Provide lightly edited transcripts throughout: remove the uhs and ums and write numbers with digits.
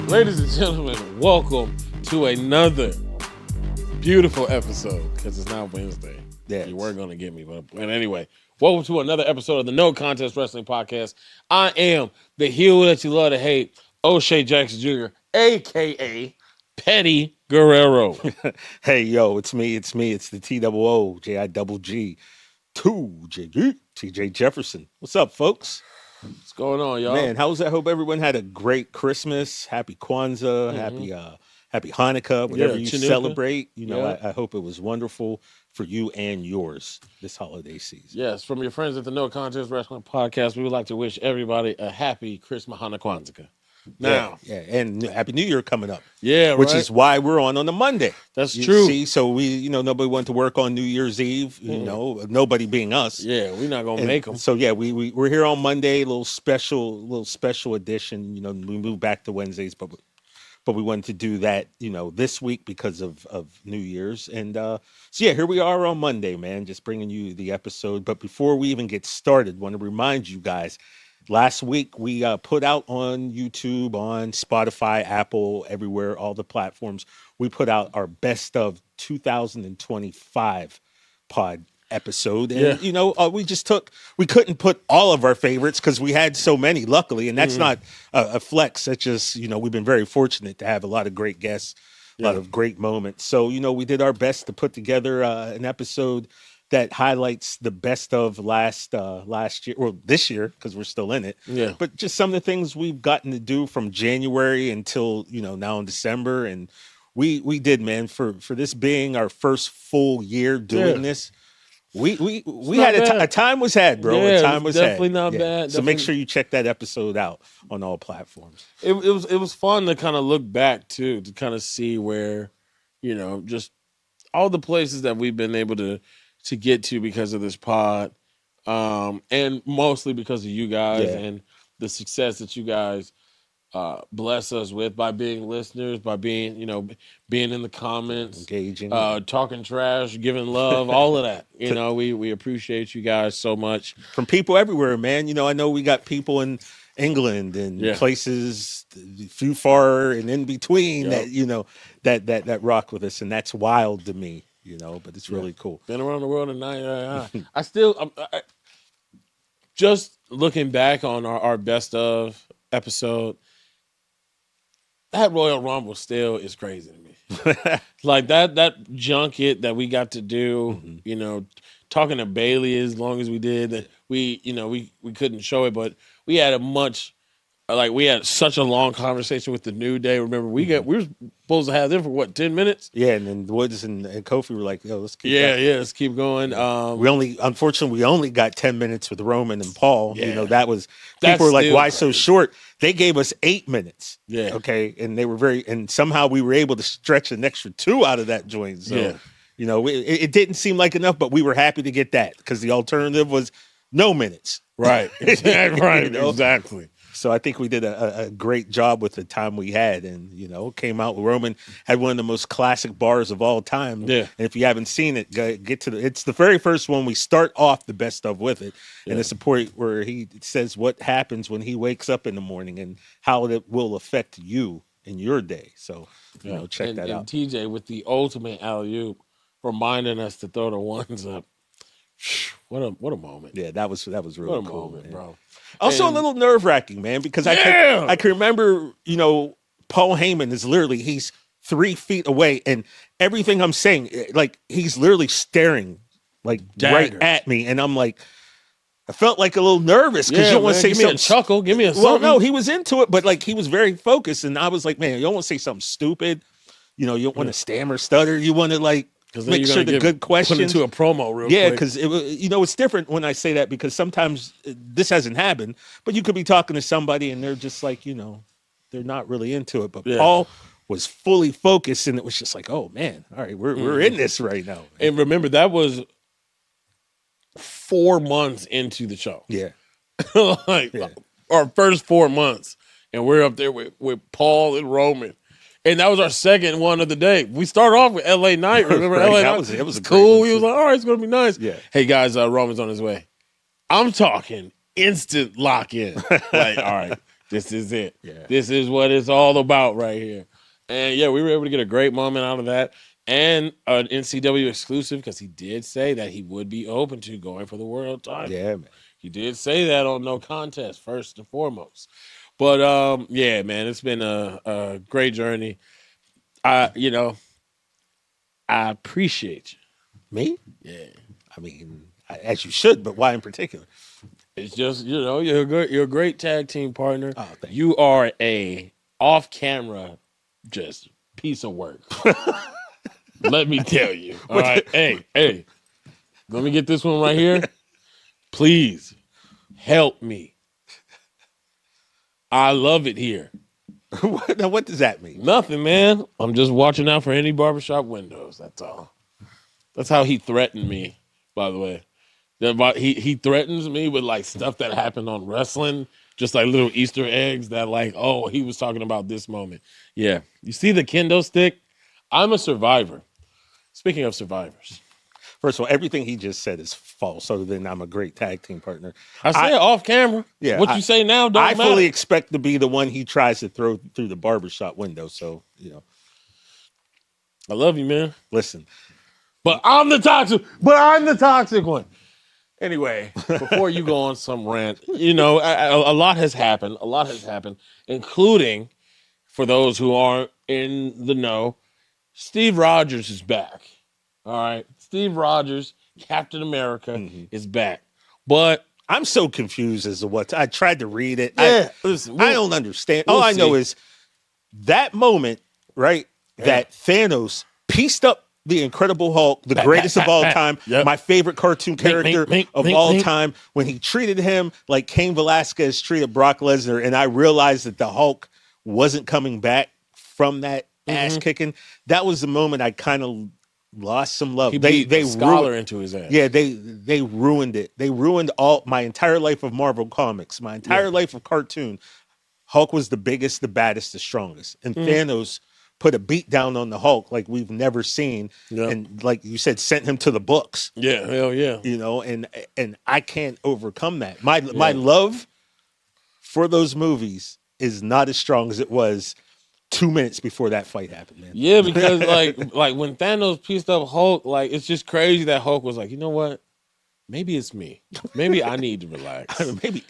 Ladies and gentlemen, welcome to another beautiful episode, because it's now Wednesday. Yeah, you weren't going to get me, but anyway, welcome to another episode of the No Contest Wrestling Podcast. I am the heel that you love to hate, O'Shea Jackson Jr., a.k.a. Petty Guerrero. Hey, yo, it's me. It's the TWO, JIGG, TJ Jefferson. What's up, folks? What's going on, y'all? Man, I hope everyone had a great Christmas. Happy Kwanzaa, happy Hanukkah, whatever you Chanukah. Celebrate. You know, I hope it was wonderful for you and yours this holiday season. Yes, from your friends at the No Contest Wrestling Podcast, we would like to wish everybody a happy Christmas, Hanukkah, Kwanzaa. Now, yeah, and Happy New Year coming up. Yeah, which is why we're on the Monday. That's true. See, so we, nobody went to work on New Year's Eve. Nobody being us. Yeah, we're not gonna make them. So yeah, we're here on Monday, little special edition. We moved back to Wednesdays, but we wanted to do that, this week because of New Year's. And so yeah, here we are on Monday, man, just bringing you the episode. But before we even get started, want to remind you guys. Last week, we put out on YouTube, on Spotify, Apple, everywhere, all the platforms. We put out our best of 2025 pod episode. And, we couldn't put all of our favorites because we had so many, luckily. And that's not a flex. That's just, we've been very fortunate to have a lot of great guests, a lot of great moments. So, we did our best to put together an episode that highlights the best of last year, or this year, because we're still in it. Yeah. But just some of the things we've gotten to do from January until, now in December. And we did, man, for this being our first full year doing this. We had a time was had, bro. Yeah, a time was definitely had. Not bad. So Definitely. make sure you check that episode out on all platforms. It was fun to kind of look back too, to kind of see where, just all the places that we've been able to get to because of this pod, and mostly because of you guys and the success that you guys bless us with by being listeners, by being, being in the comments, engaging, talking trash, giving love, all of that. We appreciate you guys so much. From people everywhere, man. I know we got people in England and places few far and in between that, that rock with us, and that's wild to me. But it's really cool. Been around the world in 99. I still, just looking back on our best of episode, that Royal Rumble still is crazy to me. Like that junket that we got to do, talking to Bailey as long as we did, that we couldn't show it, but we had we had such a long conversation with the New Day. Remember, we were supposed to have them for 10 minutes? Yeah, and then Woods and Kofi were like, "Yo, let's keep." Let's keep going. Unfortunately, we only got 10 minutes with Roman and Paul. Yeah. People were like, "Why so short?" They gave us 8 minutes. Yeah. Okay, and they were and somehow we were able to stretch an extra 2 out of that joint. So, it didn't seem like enough, but we were happy to get that because the alternative was no minutes. Right. Right. Exactly. So I think we did a great job with the time we had, and came out. Roman had one of the most classic bars of all time. Yeah. And if you haven't seen it, get to it's the very first one. We start off the best of with it, and it's a point where he says what happens when he wakes up in the morning and how it will affect you in your day. So check that out. And TJ with the ultimate alley-oop, reminding us to throw the ones up. What a moment. Yeah, that was really what a cool, moment, man. bro. Also a little nerve-wracking, man, because I can remember, Paul Heyman is literally, he's 3 feet away, and everything I'm saying, like, he's literally staring, like, right at me, and I'm like, I felt like a little nervous because you don't want to say give something. Me a chuckle, give me a something. Well, no, he was into it, but, like, he was very focused, and I was like, man, you don't want to say something stupid. You don't want to stammer, stutter. You want to, like, make sure the good questions. Put into a promo real quick. Yeah, because it's different when I say that, because sometimes this hasn't happened, but you could be talking to somebody and they're just like, they're not really into it. But Paul was fully focused, and it was just like, oh man, all right, we're in this right now. Man. And remember, that was 4 months into the show. Yeah, our first 4 months, and we're up there with Paul and Roman. And that was our second one of the day. We started off with LA Knight. Remember LA Knight? It was cool. He was like, all right, it's going to be nice. Yeah. Hey, guys, Roman's on his way. I'm talking instant lock in. Like, all right, this is it. Yeah. This is what it's all about right here. And yeah, we were able to get a great moment out of that. And an NCW exclusive, because he did say that he would be open to going for the world title. Yeah, man. He did say that on No Contest, first and foremost. But yeah, man, it's been a great journey. I appreciate you. Me? Yeah. I mean, as you should, but why in particular? It's just, you're a great tag team partner. Oh, thank you are a off-camera just piece of work. Let me tell you. All right. Hey. Let me get this one right here. Please help me. I love it here. Now, what does that mean? Nothing, man. I'm just watching out for any barbershop windows. That's all. That's how he threatened me, by the way. He threatens me with like stuff that happened on wrestling, just like little Easter eggs that like, oh, he was talking about this moment. Yeah. You see the kendo stick? I'm a survivor. Speaking of survivors. First of all, everything he just said is false, other than I'm a great tag team partner. I say it off camera. Yeah. What you say now don't matter. I fully expect to be the one he tries to throw through the barbershop window. So, I love you, man. Listen. But I'm the toxic one. Anyway, before you go on some rant, a lot has happened. A lot has happened, including, for those who aren't in the know, Steve Rogers is back. All right. Steve Rogers, Captain America, is back. But I'm so confused as to what I tried to read it. Yeah, I don't understand. All I know is that moment, right? Yeah. That Thanos pieced up the Incredible Hulk, the greatest of all time, my favorite cartoon character of all time, when he treated him like Cain Velasquez treated Brock Lesnar, and I realized that the Hulk wasn't coming back from that ass kicking. That was the moment I kind of lost some love. They scholar into his ass. Yeah, they ruined it. They ruined all my entire life of Marvel Comics, my entire life of cartoon. Hulk was the biggest, the baddest, the strongest, and Thanos put a beat down on the Hulk like we've never seen, and like you said, sent him to the books. Yeah, hell yeah. And I can't overcome that. My love for those movies is not as strong as it was 2 minutes before that fight happened, man. Yeah, because like when Thanos pieced up Hulk, like it's just crazy that Hulk was like, you know what? Maybe it's me. Maybe I need to relax.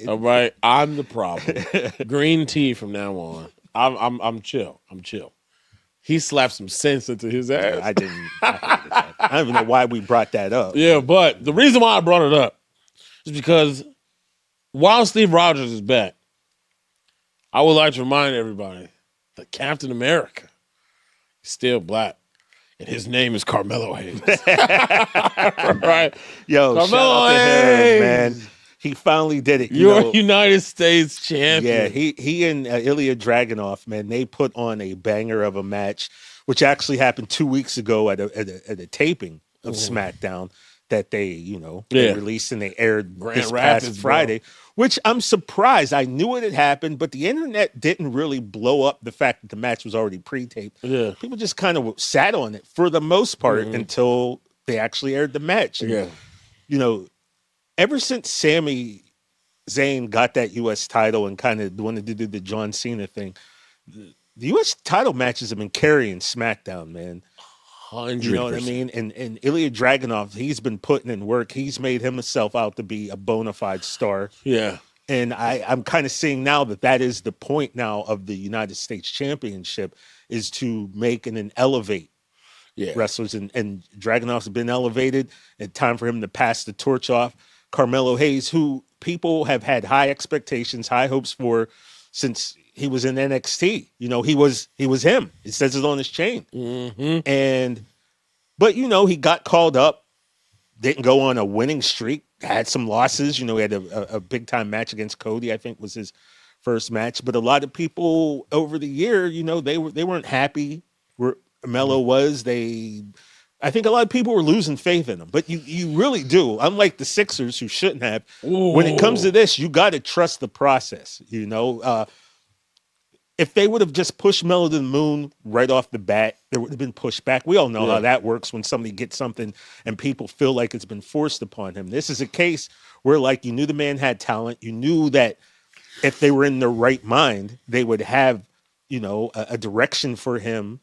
All right, I'm the problem. Green tea from now on. I'm chill. I'm chill. He slapped some sense into his ass. I didn't. I don't even know why we brought that up. Yeah, but the reason why I brought it up is because while Steve Rogers is back, I would like to remind everybody that Captain America is still black, and his name is Carmelo Hayes. Right? Yo, Carmelo shout out to Hayes, him, man. He finally did it. You're United States champion. Yeah, he and Ilya Dragunov, man, they put on a banger of a match, which actually happened 2 weeks ago at a taping of SmackDown that they released and they aired this past Friday, which I'm surprised. I knew it had happened, but the internet didn't really blow up the fact that the match was already pre-taped. Yeah. People just kind of sat on it for the most part until they actually aired the match. And, ever since Sami Zayn got that U.S. title and kind of wanted to do the John Cena thing, the U.S. title matches have been carrying SmackDown, man. 100%. You know what I mean? And Ilya Dragunov, he's been putting in work. He's made himself out to be a bona fide star. Yeah. And I'm kind of seeing now that is the point now of the United States Championship, is to make and then elevate wrestlers. And Dragunov's been elevated. It's time for him to pass the torch off. Carmelo Hayes, who people have had high expectations, high hopes for since he was in NXT. He was him. It says it on his chain. But he got called up, didn't go on a winning streak, had some losses. He had a big time match against Cody, I think was his first match. But a lot of people over the year, they weren't happy where Melo was. I think a lot of people were losing faith in him, but you really do. Unlike the Sixers, who shouldn't have. Ooh. When it comes to this, you got to trust the process. If they would have just pushed Melo to the moon right off the bat, there would have been pushback. We all know how that works when somebody gets something and people feel like it's been forced upon him. This is a case where like you knew the man had talent. You knew that if they were in their right mind, they would have, you know, a direction for him.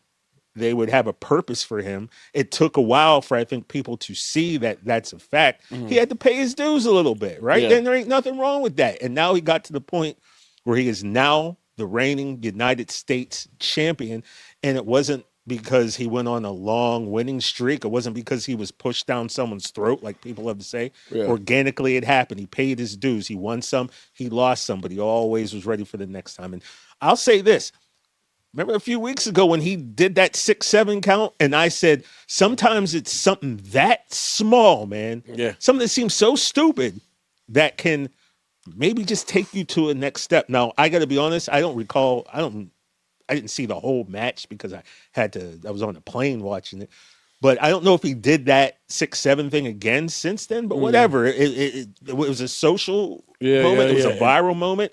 They would have a purpose for him. It took a while for, I think, people to see that that's a fact. He had to pay his dues a little bit, right? Yeah. And there ain't nothing wrong with that. And now he got to the point where he is now the reigning United States champion. And it wasn't because he went on a long winning streak. It wasn't because he was pushed down someone's throat, like people love to say. Yeah. Organically, it happened. He paid his dues. He won some, he lost some, but he always was ready for the next time. And I'll say this. Remember a few weeks ago when he did that 6-7 count, and I said, sometimes it's something that small, man. Yeah. Something that seems so stupid that can maybe just take you to a next step. Now, I got to be honest, I didn't see the whole match because I was on a plane watching it. But I don't know if he did that 6-7 thing again since then, but whatever. It was a social moment. It was a viral moment.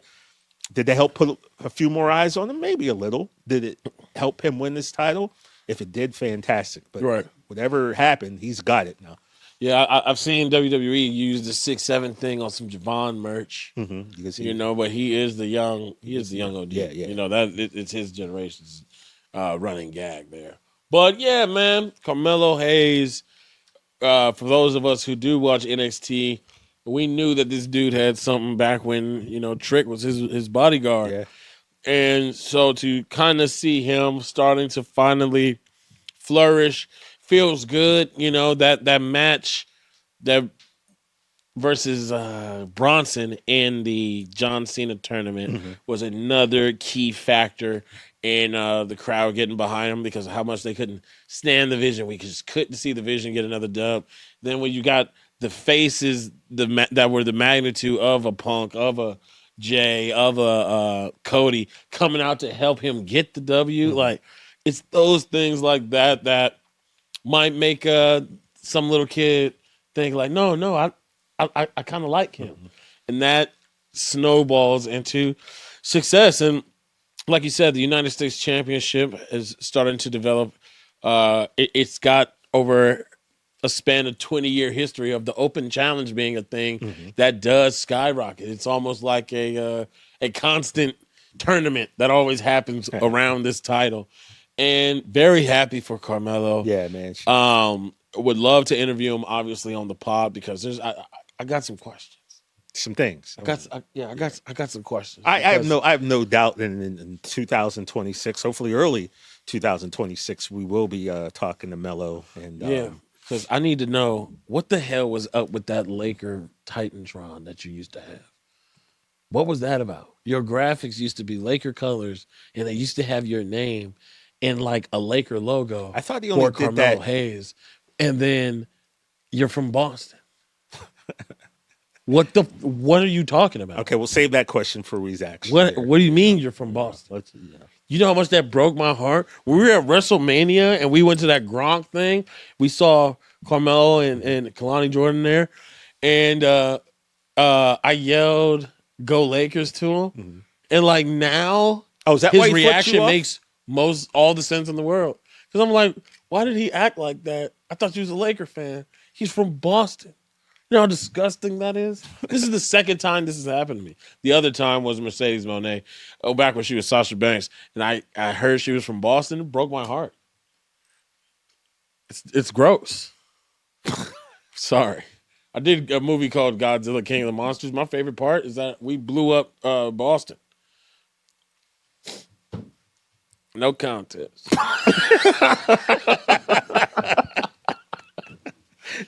Did they help put a few more eyes on him? Maybe a little. Did it help him win this title? If it did, fantastic. But whatever happened, he's got it now. Yeah, I've seen WWE use the 6-7 thing on some Javon merch. You know, but he is the young OD. Yeah. You know, it's his generation's running gag there. But yeah, man, Carmelo Hayes. For those of us who do watch NXT, we knew that this dude had something back when, you know, Trick was his bodyguard. Yeah. And so to kind of see him starting to finally flourish feels good. You know, that match that versus Bronson in the John Cena tournament was another key factor in the crowd getting behind him because of how much they couldn't stand the Vision. We just couldn't see the Vision get another dub. Then when you got the faces that were the magnitude of a Punk, of a Jay, of a Cody coming out to help him get the W, like it's those things like that might make some little kid think like, no, I kind of like him, and that snowballs into success. And like you said, the United States Championship is starting to develop. It's got over a span of 20-year history of the open challenge being a thing that does skyrocket. It's almost like a constant tournament that always happens around this title. And very happy for Carmelo. Yeah, man. Would love to interview him, obviously, on the pod because I got some questions. Some things. I got some questions. I have no doubt in 2026, hopefully early 2026, we will be talking to Melo. And because I need to know what the hell was up with that Laker Titantron that you used to have. What was that about? Your graphics used to be Laker colors, and they used to have your name in like a Laker logo. I thought he only did Carmelo that. Hayes, and then you're from Boston. What are you talking about? Okay, we'll save that question for Rezac. What do you mean you're from Boston? You know how much that broke my heart? When we were at WrestleMania and we went to that Gronk thing, we saw Carmelo and Kalani Jordan there, and I yelled "Go Lakers" to him, and like now, is that why his he flipped reaction you off? makes all the sense in the world. Because I'm like, why did he act like that? I thought you was a Laker fan. He's from Boston. You know how disgusting that is? This is the second time this has happened to me. The other time was Mercedes Moné. Back when she was Sasha Banks. And I heard she was from Boston. It broke my heart. It's gross. Sorry. I did a movie called Godzilla King of the Monsters. My favorite part is that we blew up Boston. No contest.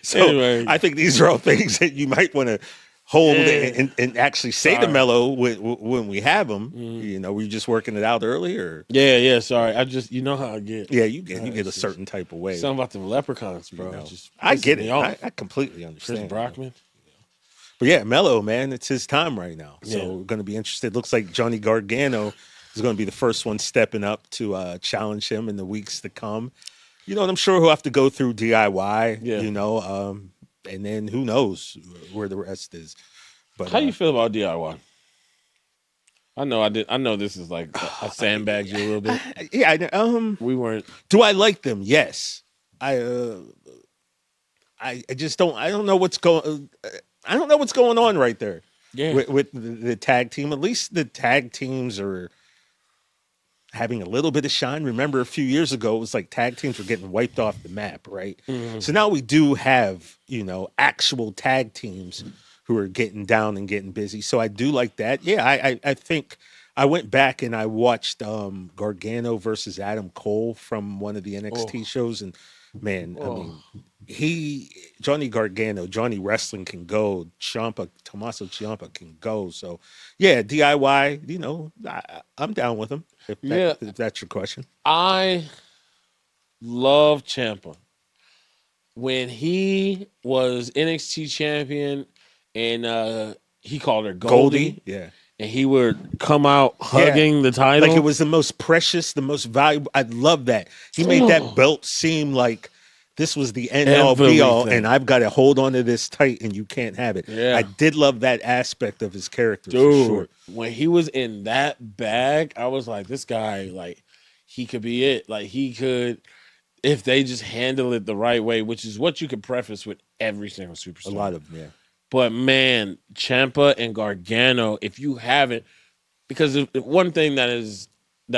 So anyway. I think these are all things that you might want to hold and actually say to Melo when we have him. You know, were you just working it out earlier? Yeah. Sorry, you know how I get. Yeah, you get a certain type of way. Something about the leprechauns, bro. You know, just I get it. I completely understand. Chris Brockman. But yeah, Melo, man, it's his time right now. So Yeah. we're going to be interested. Looks like Johnny Gargano is going to be the first one stepping up to challenge him in the weeks to come. You know, and I'm sure he'll have to go through DIY, you know, and then who knows where the rest is. But how you feel about DIY? I know this is like I sandbagged you a little bit. Yeah, we weren't. Do I like them? Yes. I just don't. I don't know what's going. I don't know what's going on right there. Yeah. With the tag team. At least the tag teams are having a little bit of shine. Remember a few years ago, it was like tag teams were getting wiped off the map, right? Mhm. So now we do have, actual tag teams who are getting down and getting busy. So I do like that. Yeah, I think I went back and I watched Gargano versus Adam Cole from one of the NXT shows, and man, I mean, Johnny Gargano, Johnny Wrestling can go. Tommaso Ciampa can go. So yeah, DIY. I'm down with him. If that's your question. I love Ciampa. When he was NXT champion and he called her Goldie. Yeah. And he would come out hugging the title. Like it was the most precious, the most valuable. I love that. He made that belt seem like this was the end all be all, and I've got to hold on to this tight, and you can't have it. Yeah. I did love that aspect of his character. Dude, for sure. When he was in that bag, I was like, this guy, like, he could be it. Like, he could, if they just handle it the right way, which is what you could preface with every single superstar. A lot of them, yeah. But man, Ciampa and Gargano, if you haven't, because one thing that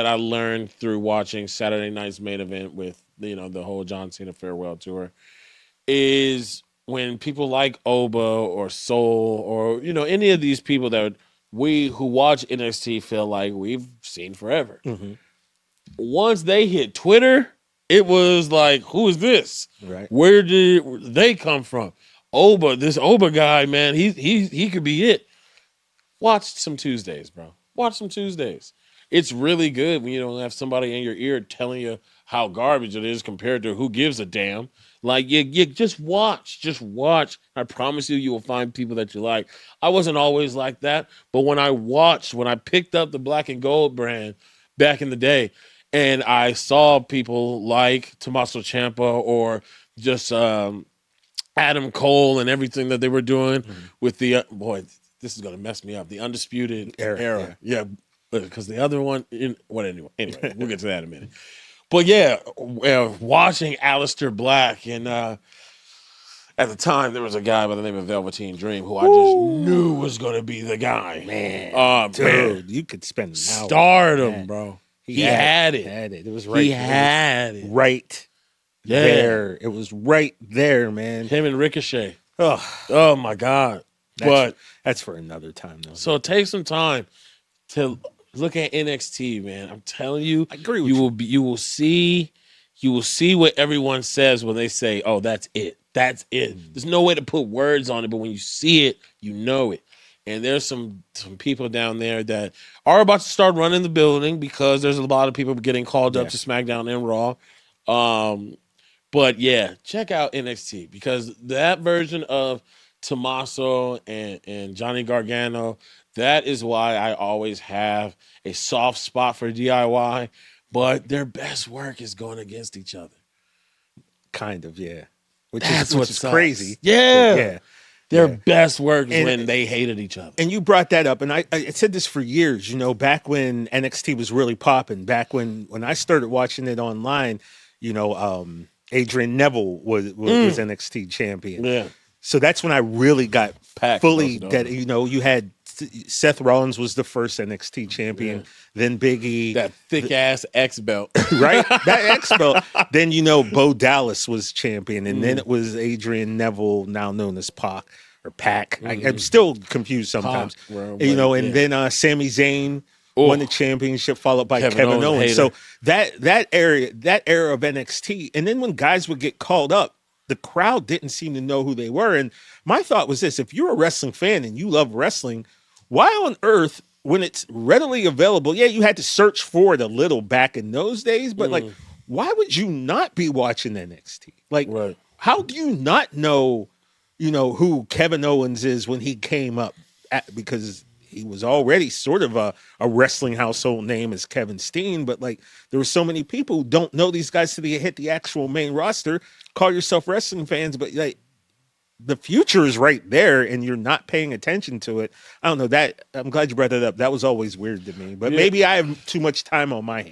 I learned through watching Saturday Night's Main Event with the whole John Cena farewell tour is when people like Oba or Soul or any of these people that we who watch NXT feel like we've seen forever. Mm-hmm. Once they hit Twitter, it was like, who is this? Right. Where did they come from? This Oba guy, man, he could be it. Watch some Tuesdays, bro. Watch some Tuesdays. It's really good when you don't have somebody in your ear telling you how garbage it is compared to who gives a damn. Like, you just watch. Just watch. I promise you will find people that you like. I wasn't always like that, but when I picked up the Black and Gold brand back in the day, and I saw people like Tommaso Ciampa or just Adam Cole and everything that they were doing with the this is gonna mess me up. The Undisputed Era. Yeah, because the other one anyway, we'll get to that in a minute. But yeah, watching Aleister Black and at the time there was a guy by the name of Velveteen Dream who I just knew was gonna be the guy. Man, dude, you could spend an hour. Stardom, bro. He had it. It was right. He had it. Right. Yeah. There. It was right there, man. Him and Ricochet. Oh my God. That's for another time, though. So take some time to look at NXT, man. I'm telling you, I agree with you. You will see what everyone says when they say, "Oh, that's it. That's it." There's no way to put words on it, but when you see it, you know it. And there's some people down there that are about to start running the building because there's a lot of people getting called up to SmackDown and Raw. But yeah, check out NXT because that version of Tommaso and Johnny Gargano, that is why I always have a soft spot for DIY, but their best work is going against each other. Kind of, yeah. Which is crazy. Yeah. Their best work is when they hated each other. And you brought that up, and I said this for years, back when NXT was really popping, back when I started watching it online, Adrian Neville was NXT champion. Yeah. So that's when I really got fully that, you had Seth Rollins was the first NXT champion, then Big E. That thick-ass X belt. Right? That X belt. Then, Bo Dallas was champion, and then it was Adrian Neville, now known as Pac, or Pac. I'm still confused sometimes. Then Sami Zayn won the championship, followed by Kevin Owens. So that era of NXT, and then when guys would get called up, the crowd didn't seem to know who they were. And my thought was this: if you're a wrestling fan and you love wrestling, why on earth, when it's readily available, you had to search for it a little back in those days, but like, why would you not be watching NXT? Like, how do you not know, who Kevin Owens is when he came up? Because he was already sort of a wrestling household name as Kevin Steen, but like, there were so many people who don't know these guys till they hit the actual main roster, call yourself wrestling fans, but like, the future is right there and you're not paying attention to it. I don't know that. I'm glad you brought that up. That was always weird to me, but maybe I have too much time on my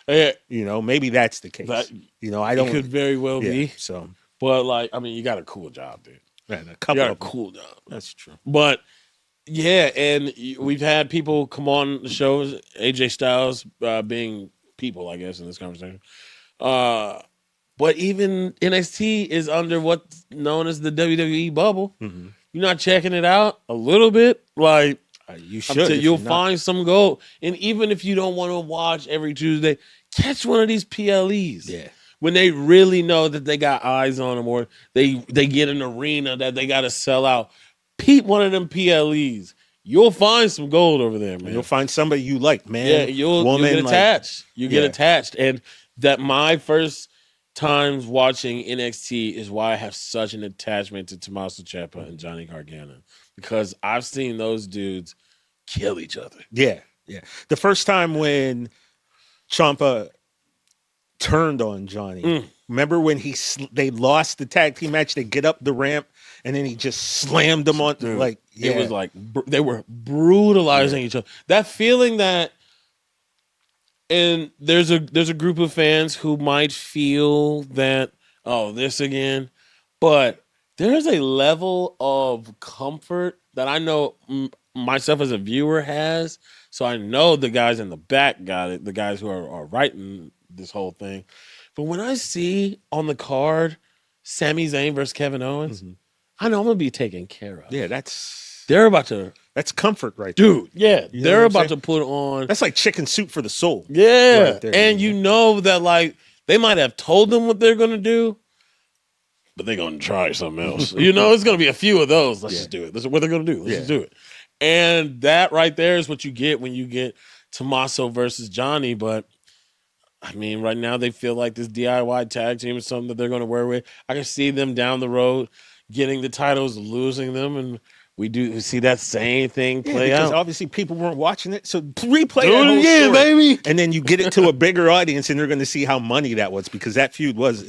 hands. Maybe that's the case. I don't. It could very well be. So, but like, I mean, you got a cool job, dude. Man, a You couple got to of them. cool down. That's true. But yeah, and we've had people come on the shows, AJ Styles being people, I guess, in this conversation. But even NXT is under what's known as the WWE bubble. Mm-hmm. You're not checking it out a little bit, like You should. you'll find some gold. And even if you don't want to watch every Tuesday, catch one of these PLEs. Yeah. When they really know that they got eyes on them, or they get an arena that they got to sell out, peep one of them PLEs. You'll find some gold over there, man. You'll find somebody you like, man. Yeah, you'll get attached. You get Yeah. attached. And that my first times watching NXT is why I have such an attachment to Tommaso Ciampa and Johnny Gargano, because I've seen those dudes kill each other. Yeah, yeah. The first time when Ciampa turned on Johnny, remember when they lost the tag team match? They get up the ramp and then he just slammed them on. Dude, like, yeah. It was like they were brutalizing each other. That feeling that. And there's a group of fans who might feel that, oh, this again, but there's a level of comfort that I know myself as a viewer has. So I know the guys in the back got it, the guys who are writing this whole thing. But when I see on the card Sami Zayn versus Kevin Owens, I know I'm gonna be taken care of. Yeah, they're about to. That's comfort right there. Dude, yeah. You know They're what I'm about saying? to put on. That's like chicken soup for the soul. Yeah. Right there, And you know that, like, they might have told them what they're going to do, but they're going to try something else. You know, it's going to be a few of those. Let's just do it. This is what they're going to do. Let's just do it. And that right there is what you get when you get Tommaso versus Johnny. But, I mean, right now they feel like this DIY tag team is something that they're going to work with. I can see them down the road getting the titles, losing them, and we do see that same thing play because out. obviously people weren't watching it, so replay Do that it whole again, story. baby. And then you get it to a bigger audience, and they're going to see how money that was, because that feud was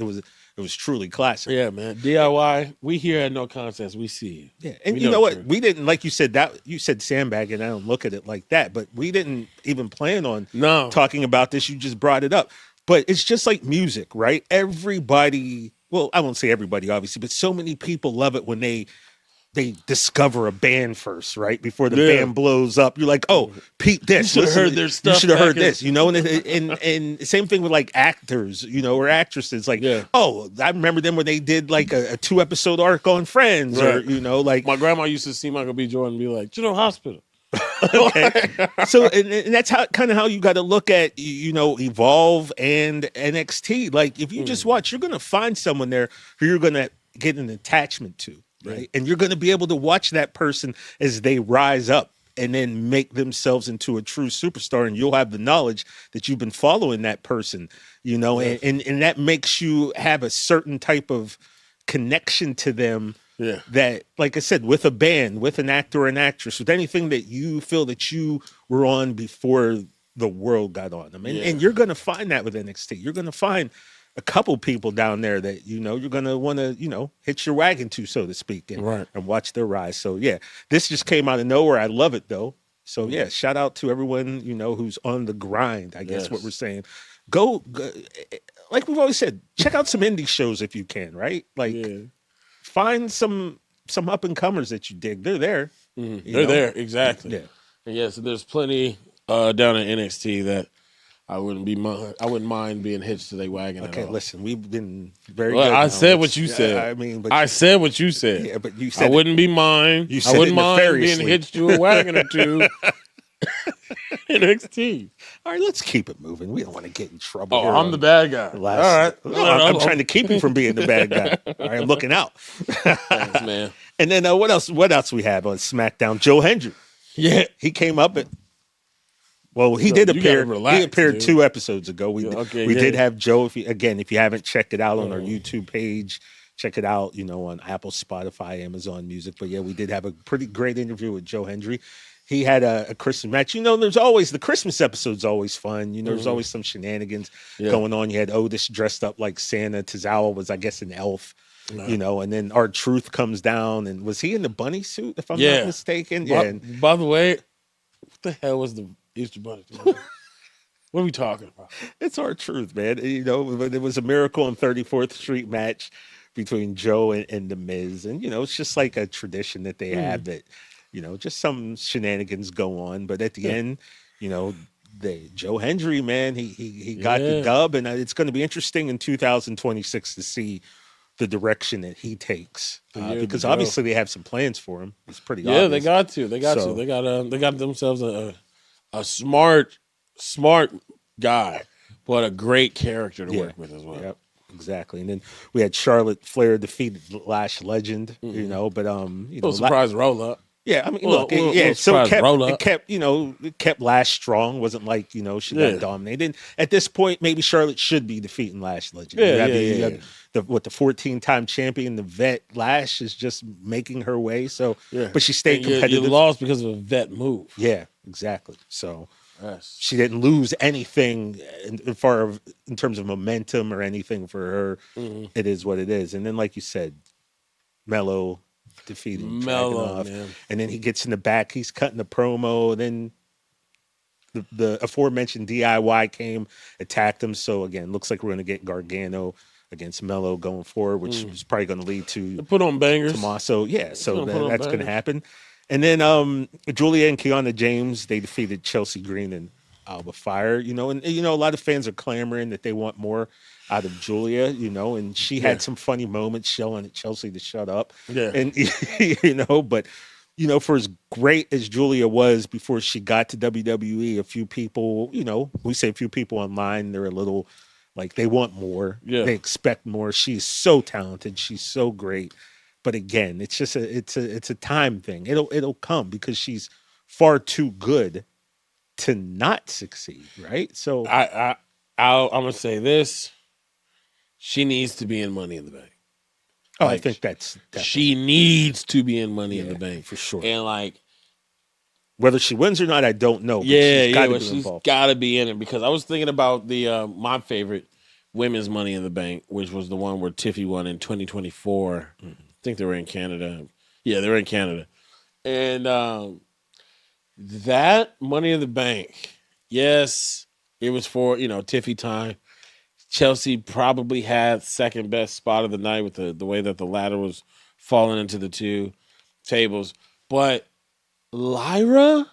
truly classic. Yeah, man. DIY. We here at No Contest. We see it. Yeah, and you know what? We didn't, like you said, that you said sandbag, and I don't look at it like that, but we didn't even plan on talking about this. You just brought it up. But it's just like music, right? Everybody, well, I won't say everybody, obviously, but so many people love it when they discover a band first, right? Before the band blows up. You're like, oh, Pete, this. You should have heard their stuff. You should have heard this, you know? And same thing with like actors, you know, or actresses. Like, oh, I remember them when they did like a 2-episode arc on Friends, or, you know, like. My grandma used to see Michael B. Jordan and be like, General Hospital. Okay. So, and that's how kind of how you got to look at, you know, Evolve and NXT. Like, if you just watch, you're going to find someone there who you're going to get an attachment to. Right. And you're going to be able to watch that person as they rise up and then make themselves into a true superstar. And you'll have the knowledge that you've been following that person, you know, and that makes you have a certain type of connection to them. Yeah. That, like I said, with a band, with an actor or an actress, with anything that you feel that you were on before the world got on them. And you're going to find that with NXT. You're going to find a couple people down there that, you know, you're going to want to, you know, hitch your wagon to, so to speak, and watch their rise. So, yeah, this just came out of nowhere. I love it, though. So, yeah, shout out to everyone, you know, who's on the grind, I guess what we're saying. Go, like we've always said, check out some indie shows if you can, right? Like, find some up-and-comers that you dig. They're there. They're there, exactly. Yeah. And yes, there's plenty down in NXT that I wouldn't mind being hitched to their wagon. Okay, at all. Listen, we've been very good. I said what you said. I mean, but I said what you said. Yeah, but you said I wouldn't be mine. You said I wouldn't it mind being hitched to a wagon or two. NXT. All right, let's keep it moving. We don't want to get in trouble. Oh, I'm the bad guy. All right. I'm trying to keep you from being the bad guy. All right, I'm looking out. Thanks, man. And then what else? What else we have on SmackDown? Joe Hendry. Yeah, he came up and. Well, he did appear. He appeared 2 episodes ago. We did have Joe. If you haven't checked it out on our YouTube page, check it out. You know, on Apple, Spotify, Amazon Music. But yeah, we did have a pretty great interview with Joe Hendry. He had a Christmas match. You know, there's always the Christmas episode's always fun. You know, there's always some shenanigans going on. You had Otis dressed up like Santa. Tozawa was, I guess, an elf. You know, and then R-Truth comes down, and was he in the bunny suit? If I'm not mistaken. Yeah. By the way, what the hell was the Easter Bunny? What are we talking about? It's R-Truth, man. You know, it was a Miracle on 34th Street match between Joe and the Miz, and it's just like a tradition that they have that, just some shenanigans go on, but at the end, Joe Hendry, man, he got the dub, and it's going to be interesting in 2026 to see the direction that he takes, because obviously they have some plans for him. It's pretty obvious. Yeah, they got to. They got themselves a smart guy, but a great character to work with as well. Yep, exactly. And then we had Charlotte Flair defeated Lash Legend, but little surprise roll up. Yeah, I mean, look, so it kept Lash strong. Wasn't like she got dominated. And at this point, maybe Charlotte should be defeating Lash Legend. You have the 14-time champion, the vet Lash is just making her way. So, but she stayed competitive. You lost because of a vet move. Yeah, exactly. So she didn't lose anything in terms of momentum or anything for her. It is what it is. And then, like you said, Mello defeated Dragunov, man. And then he gets in the back, he's cutting the promo, and then the aforementioned DIY came, attacked him. So again, looks like we're going to get Gargano against Mello going forward, which is probably going to lead to put on bangers. Tommaso. Yeah, so that's going to happen. And then Julia and Kiana James, they defeated Chelsea Green and Alba Fire, and a lot of fans are clamoring that they want more out of Julia, and she had some funny moments yelling at Chelsea to shut up. Yeah. And but for as great as Julia was before she got to WWE, a few people, we say a few people online, they're a little like they want more. Yeah. They expect more. She's so talented, she's so great. But again, it's just it's a time thing. It'll come because she's far too good to not succeed, right? So I'm gonna say this: she needs to be in Money in the Bank. Oh, I think that's definitely. She needs to be in Money in the Bank for sure. And whether she wins or not, I don't know. But she's got to be in it, because I was thinking about the my favorite women's Money in the Bank, which was the one where Tiffy won in 2024. I think they were in Canada. Yeah, they were in Canada. And that Money in the Bank, yes, it was for, Tiffy time. Chelsea probably had second best spot of the night with the way that the ladder was falling into the two tables. But Lyra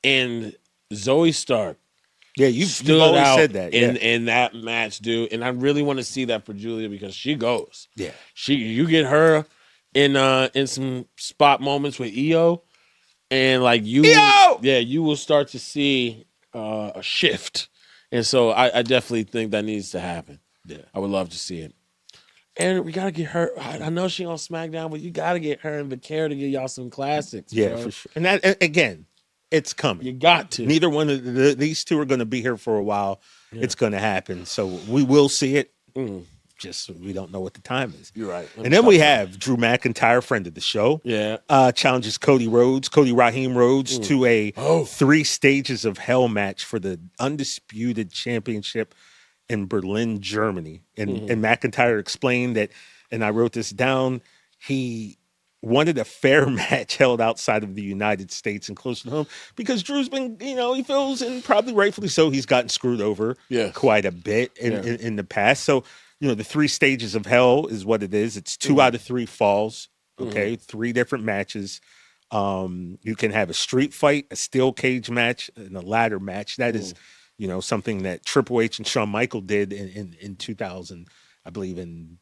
and Zoe Stark, you've always said that in that match, dude. And I really want to see that for Julia, because she goes. Yeah, you get her in some spot moments with EO, and you will start to see a shift. And so I definitely think that needs to happen. Yeah, I would love to see it. And we gotta get her. I know she on SmackDown, but you gotta get her and Vaquero to get y'all some classics. Yeah, bro. for sure. And that again, it's coming. You got to. Neither one of these two are going to be here for a while. Yeah. It's going to happen, so we will see it. Just we don't know what the time is. You're right. And then we have Drew McIntyre, friend of the show. Yeah, challenges Cody Raheem Rhodes to a 3 stages of hell match for the undisputed championship in Berlin, Germany. And McIntyre explained that, and I wrote this down, he wanted a fair match held outside of the United States and closer to home, because Drew's been, he feels, and probably rightfully so, he's gotten screwed over quite a bit in the past. So, the 3 stages of hell is what it is. It's 2 out of 3 falls. Okay. 3 different matches. You can have a street fight, a steel cage match, and a ladder match. That is, something that Triple H and Shawn Michaels did in 2000, I believe in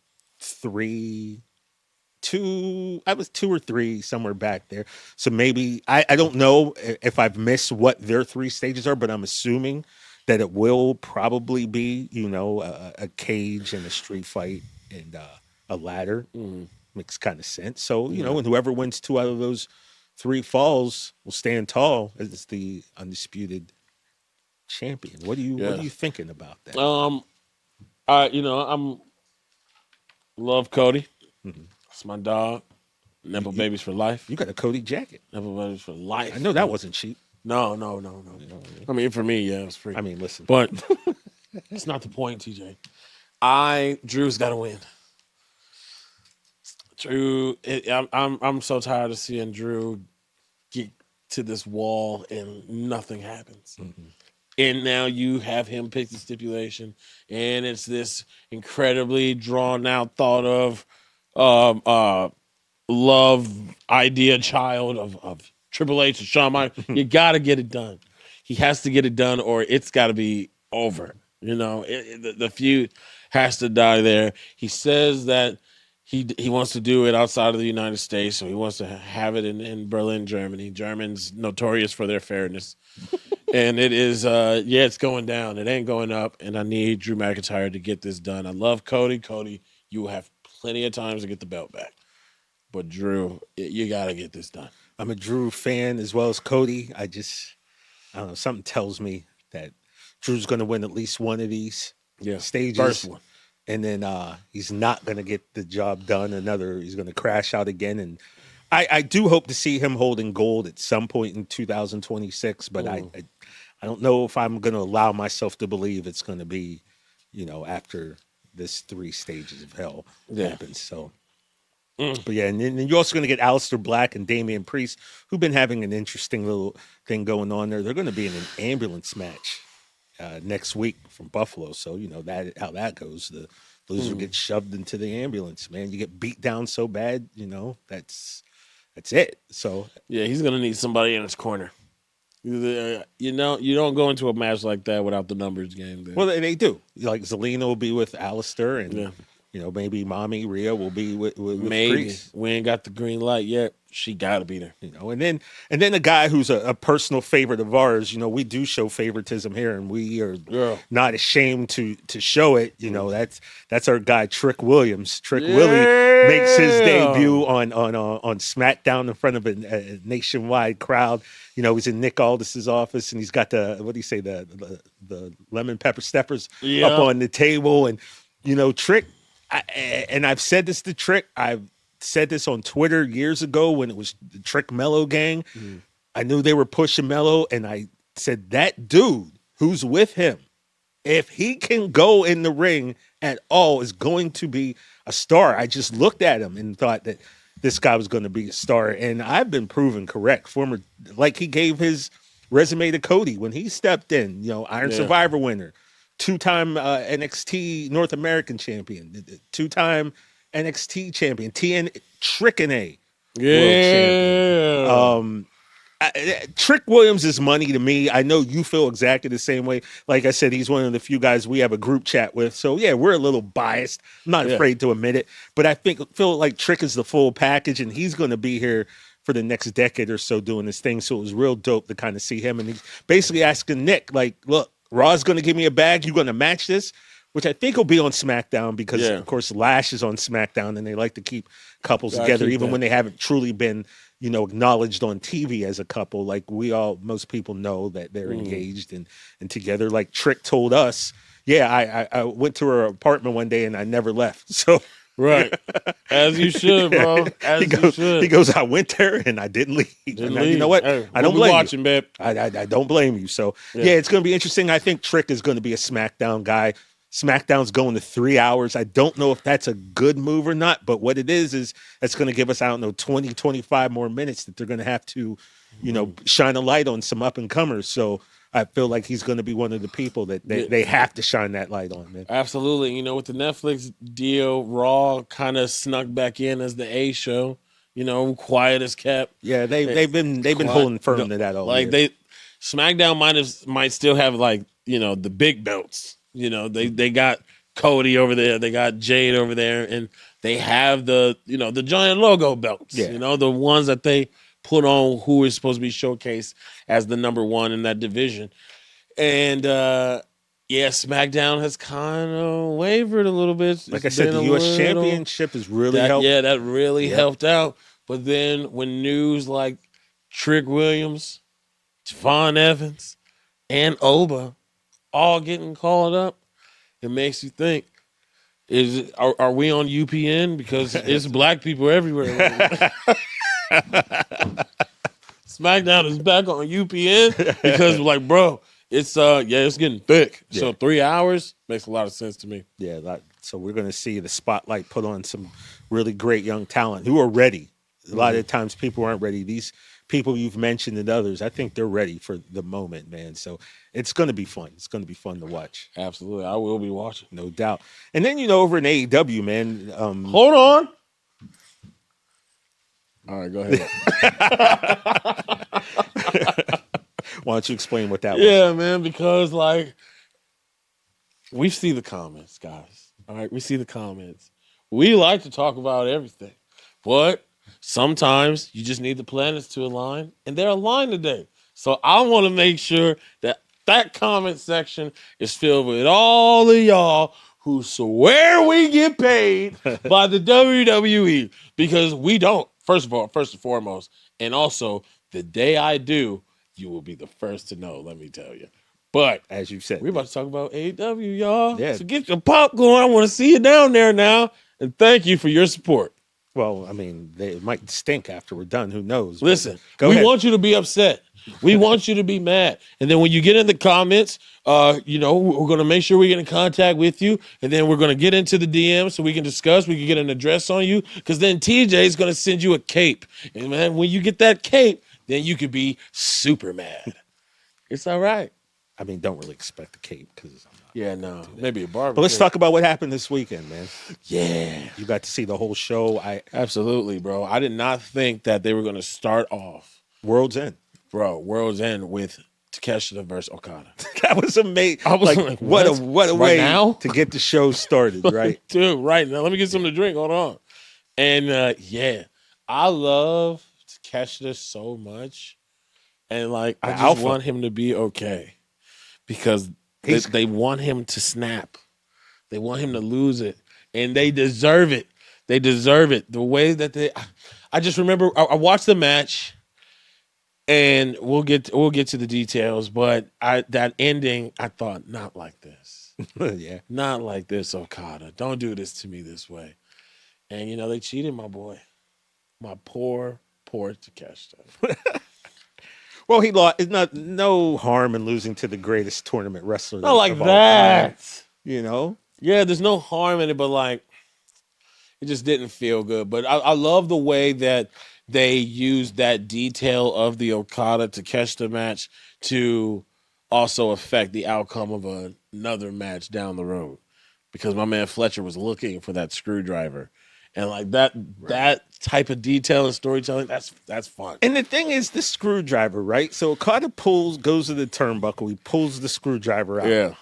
2 or 3 somewhere back there. So maybe I don't know if I've missed what their 3 stages are, but I'm assuming that it will probably be, a cage and a street fight and a ladder. Makes kind of sense. So, and whoever wins 2 out of those 3 falls will stand tall as the undisputed champion. What are you thinking about that? I'm love Cody. That's my dog. Nepo Babies for life. You got a Cody jacket. Nepo Babies for life. I know that wasn't cheap. No. I mean, for me, it's free. I mean, listen. But it's not the point, TJ. Drew's got to win. Drew, I'm so tired of seeing Drew get to this wall and nothing happens. And now you have him pick the stipulation, and it's this incredibly drawn out, thought of love idea child of Triple H and Shawn Michaels. You got to get it done. He has to get it done, or it's got to be over. The feud has to die there. He says that he wants to do it outside of the United States, so he wants to have it in Berlin, Germany. Germans notorious for their fairness. And it is, it's going down. It ain't going up. And I need Drew McIntyre to get this done. I love Cody. Cody, you will have plenty of times to get the belt back. But Drew, you got to get this done. I'm a Drew fan as well as Cody. I don't know. Something tells me that Drew's going to win at least one of these stages. First one. And then he's not going to get the job done. He's going to crash out again. And I do hope to see him holding gold at some point in 2026. But I don't know if I'm going to allow myself to believe it's going to be, after this 3 stages of hell happens. So. But yeah, and then you're also going to get Aleister Black and Damian Priest, who've been having an interesting little thing going on there. They're going to be in an ambulance match next week from Buffalo. So, that how that goes. The loser gets shoved into the ambulance, man. You get beat down so bad, that's it. So yeah, he's going to need somebody in his corner. You don't go into a match like that without the numbers game. Then. Well, they do. Like Zelina will be with Aleister, and maybe Mommy Rhea will be with maybe Priest. We ain't got the green light yet. She got to be there. And then a guy who's a personal favorite of ours. We do show favoritism here, and we are not ashamed to show it. That's our guy Trick Williams. Trick Willie makes his debut on SmackDown in front of a nationwide crowd. He's in Nick Aldis's office, and he's got the lemon pepper steppers up on the table, and Trick. And I've said this to Trick. I've said this on Twitter years ago when it was the Trick Mello gang. I knew they were pushing Mello, and I said, that dude who's with him, if he can go in the ring at all, is going to be a star. I just looked at him and thought that this guy was going to be a star, and I've been proven correct. He gave his resume to Cody when he stepped in, Iron Survivor winner. 2-time NXT North American champion, 2-time NXT champion, Trick-and-A world champion. Trick Williams is money to me. I know you feel exactly the same way. Like I said, he's one of the few guys we have a group chat with. So yeah, we're a little biased. I'm not afraid to admit it, but I feel like Trick is the full package, and he's going to be here for the next decade or so doing this thing. So it was real dope to kind of see him, and he's basically asking Nick, like, look, Raw's going to give me a bag. You going to match this? Which I think will be on SmackDown because, of course, Lash is on SmackDown, and they like to keep couples together, even when they haven't truly been, acknowledged on TV as a couple. Like most people know that they're engaged and together. Like Trick told us, I went to her apartment one day and I never left. So. Right. As you should, bro. He goes, I went there and I didn't leave. You know what? Hey, I don't blame watching, you. Babe. I don't blame you. So, it's going to be interesting. I think Trick is going to be a SmackDown guy. SmackDown's going to 3 hours. I don't know if that's a good move or not, but what it is it's going to give us, 20, 25 more minutes that they're going to have to, shine a light on some up-and-comers. So, I feel like he's going to be one of the people that they have to shine that light on, man. Absolutely. With the Netflix deal, Raw kind of snuck back in as the A show. Quiet as kept. Yeah, they've been holding firm to that all year. SmackDown might still have the big belts. They got Cody over there, they got Jade over there, and they have the giant logo belts. Yeah. The ones that they put on who is supposed to be showcased as the number one in that division. And SmackDown has kind of wavered a little bit. Like I said, the U.S. Championship has really helped. Yeah, that really helped out. But then when news like Trick Williams, Javon Evans, and Oba all getting called up, it makes you think, are we on UPN? Because it's black people everywhere. SmackDown is back on UPN because, bro, it's getting thick. Yeah. So 3 hours makes a lot of sense to me. Yeah, so we're going to see the spotlight put on some really great young talent who are ready. A lot of times people aren't ready. These people you've mentioned and others, I think they're ready for the moment, man. So it's going to be fun. It's going to be fun to watch. Absolutely. I will be watching. No doubt. And then, over in AEW, man. Hold on. All right, go ahead. Why don't you explain what that was? Yeah, man, because like we see the comments, guys. All right, we see the comments. We like to talk about everything, but sometimes you just need the planets to align, and they're aligned today. So I want to make sure that that comment section is filled with all of y'all who swear we get paid by the WWE, because we don't. First of all, first and foremost, and also the day I do, you will be the first to know. Let me tell you. But As you said, we're about to talk about AEW, y'all. Yeah. So get your popcorn. I want to see you down there now. And thank you for your support. well, I mean, they might stink after we're done. Who knows? But Listen, go we ahead. want you to be upset. We want you to be mad. And then when you get in the comments, we're going to make sure we get in contact with you. And then we're going to get into the DM so we can discuss. We can get an address on you. Because then TJ is going to send you a cape. And man, when you get that cape, then you could be super mad. It's all right. I mean, don't really expect the cape because I'm not. Yeah, no. Maybe a barbecue. But let's talk about what happened this weekend, man. Yeah. You got to see the whole show. Absolutely, bro. I did not think that they were going to start off, World's End. bro, World's End with Takeshita versus Okada. That was amazing. I was like, like, what a right way now? to get the show started, right? Dude, right now. Let me get something to drink. Hold on. And yeah, I love Takeshita so much. And like, I The just alpha. want him to be okay because they want him to snap. They want him to lose it. And they deserve it. They deserve it. The way that I just remember I watched the match, and we'll get to the details, but that ending, I thought, not like this. Yeah. Not like this, Okada. Don't do this to me this way. And they cheated my boy. My poor Takeshita. Well, he lost. It's no harm in losing to the greatest tournament wrestler. Not like of all time, that. you know? Yeah, there's no harm in it, but like it just didn't feel good. But I love the way that they used that detail of the Okada Takeshita match to also affect the outcome of another match down the road. Because my man Fletcher was looking for that screwdriver. And like that type of detail and storytelling, that's fun. And the thing is, the screwdriver, right? So Okada goes to the turnbuckle. He pulls the screwdriver out. Yeah.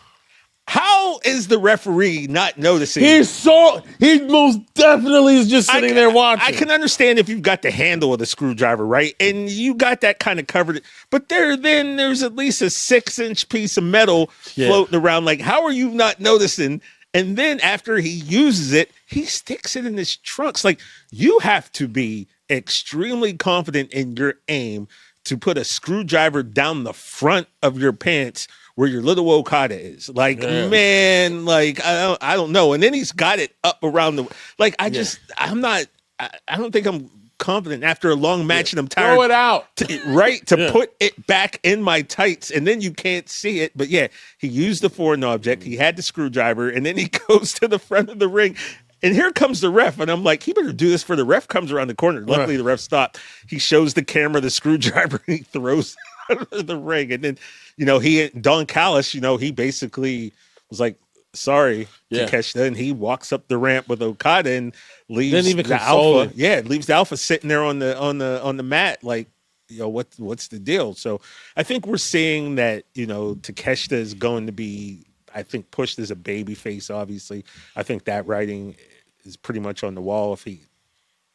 How is the referee not noticing? He most definitely is just sitting there watching. I can understand if you've got the handle of the screwdriver, right? And you got that kind of covered. But there's at least a 6-inch piece of metal floating around. Like, how are you not noticing? And then after he uses it, he sticks it in his trunks. Like, you have to be extremely confident in your aim to put a screwdriver down the front of your pants where your little Okada is. Like, man, like, I don't know. And then he's got it up around like, I don't think I'm confident after a long match and I'm tired. Throw it out. To put it back in my tights, and then you can't see it. But yeah, he used the foreign object. He had the screwdriver, and then he goes to the front of the ring. And here comes the ref, and I'm like, he better do this for the ref comes around the corner. Luckily, the ref stopped. He shows the camera the screwdriver, and he throws it out of the ring. And then, Don Callis, he basically was like, sorry, Takeshita, and he walks up the ramp with Okada and leaves the Alpha. Yeah, leaves the Alpha sitting there on the mat, like, what's the deal? So I think we're seeing that, Takeshita is going to be, I think, pushed as a baby face, obviously. I think that writing is pretty much on the wall if he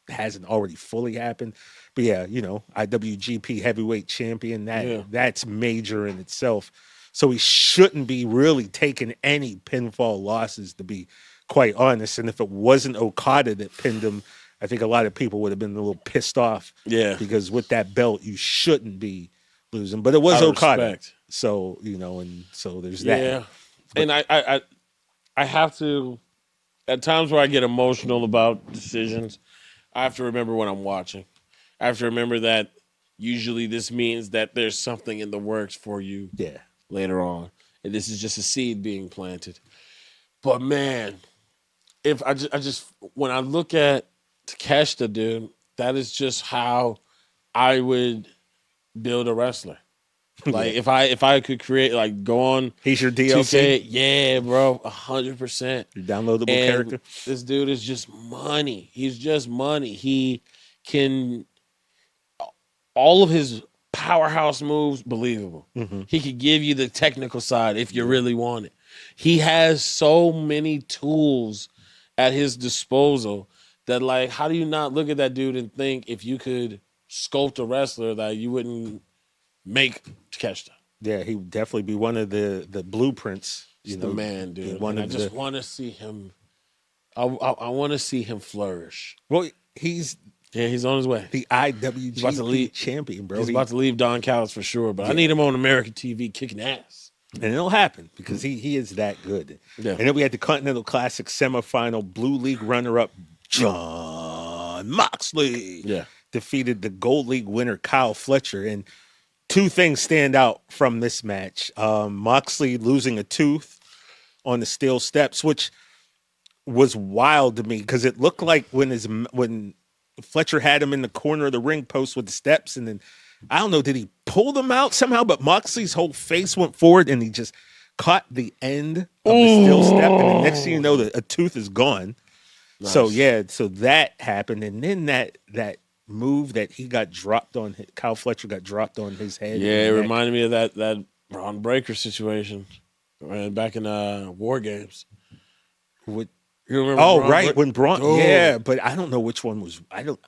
hasn't already fully happened. But yeah, IWGP heavyweight champion, that's major in itself. So he shouldn't be really taking any pinfall losses, to be quite honest. And if it wasn't Okada that pinned him, I think a lot of people would have been a little pissed off. Yeah. Because with that belt, you shouldn't be losing. But it was Okada. Respect. So, and so there's that. Yeah. And I have to, at times where I get emotional about decisions, I have to remember what I'm watching. I have to remember that usually this means that there's something in the works for you. Yeah. Later on, and this is just a seed being planted. But man, if I just when I look at Takeshita, dude, that is just how I would build a wrestler. Like if I could create, like, go on. He's your DLC. 2K, yeah, bro, 100%. Your downloadable character. This dude is just money. He's just money. He can all of his powerhouse moves, believable. Mm-hmm. He could give you the technical side if you really want it. He has so many tools at his disposal that, like, how do you not look at that dude and think if you could sculpt a wrestler that you wouldn't make Takeshita? Yeah, he would definitely be one of the blueprints. He's the man, dude. One And I of just want to see him. I want to see him flourish. Well, he's on his way. the IWGP champion, bro. He's about to leave Don Callis for sure, but I need him on American TV kicking ass. And it'll happen because he is that good. Yeah. And then we had the Continental Classic semifinal. Blue League runner-up John Moxley defeated the Gold League winner Kyle Fletcher. And two things stand out from this match. Moxley losing a tooth on the steel steps, which was wild to me because it looked like when Fletcher had him in the corner of the ring post with the steps, and then I don't know, did he pull them out somehow? But Moxley's whole face went forward and he just caught the end of the steel step, and the next thing you know, a tooth is gone. Nice. So that happened, and then that move that he got dropped on, Kyle Fletcher got dropped on his head. Yeah, it reminded me of that Braun Breaker situation back in War Games. What? You remember? Oh, right, when Braun. Oh. Yeah, but I don't know which one was. I don't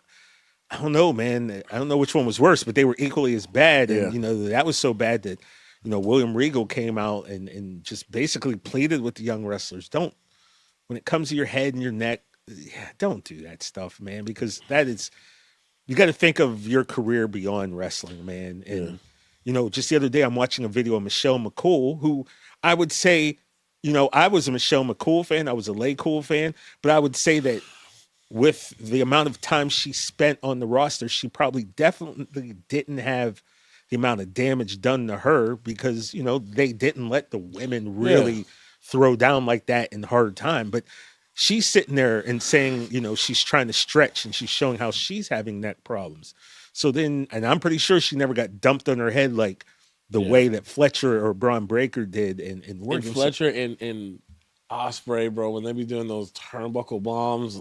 know, man. I don't know which one was worse, but they were equally as bad. And that was so bad that William Regal came out and just basically pleaded with the young wrestlers, don't, when it comes to your head and your neck, don't do that stuff, man, because that is, you got to think of your career beyond wrestling, man. And just the other day I'm watching a video of Michelle McCool, who I would say, I was a Michelle McCool fan, I was a Lay Cool fan, but I would say that with the amount of time she spent on the roster, she probably definitely didn't have the amount of damage done to her because, they didn't let the women really throw down like that in hard time. But she's sitting there and saying, she's trying to stretch and she's showing how she's having neck problems. So then, and I'm pretty sure she never got dumped on her head like the way that Fletcher or Braun Breaker did. And Fletcher and Osprey, bro, when they be doing those turnbuckle bombs,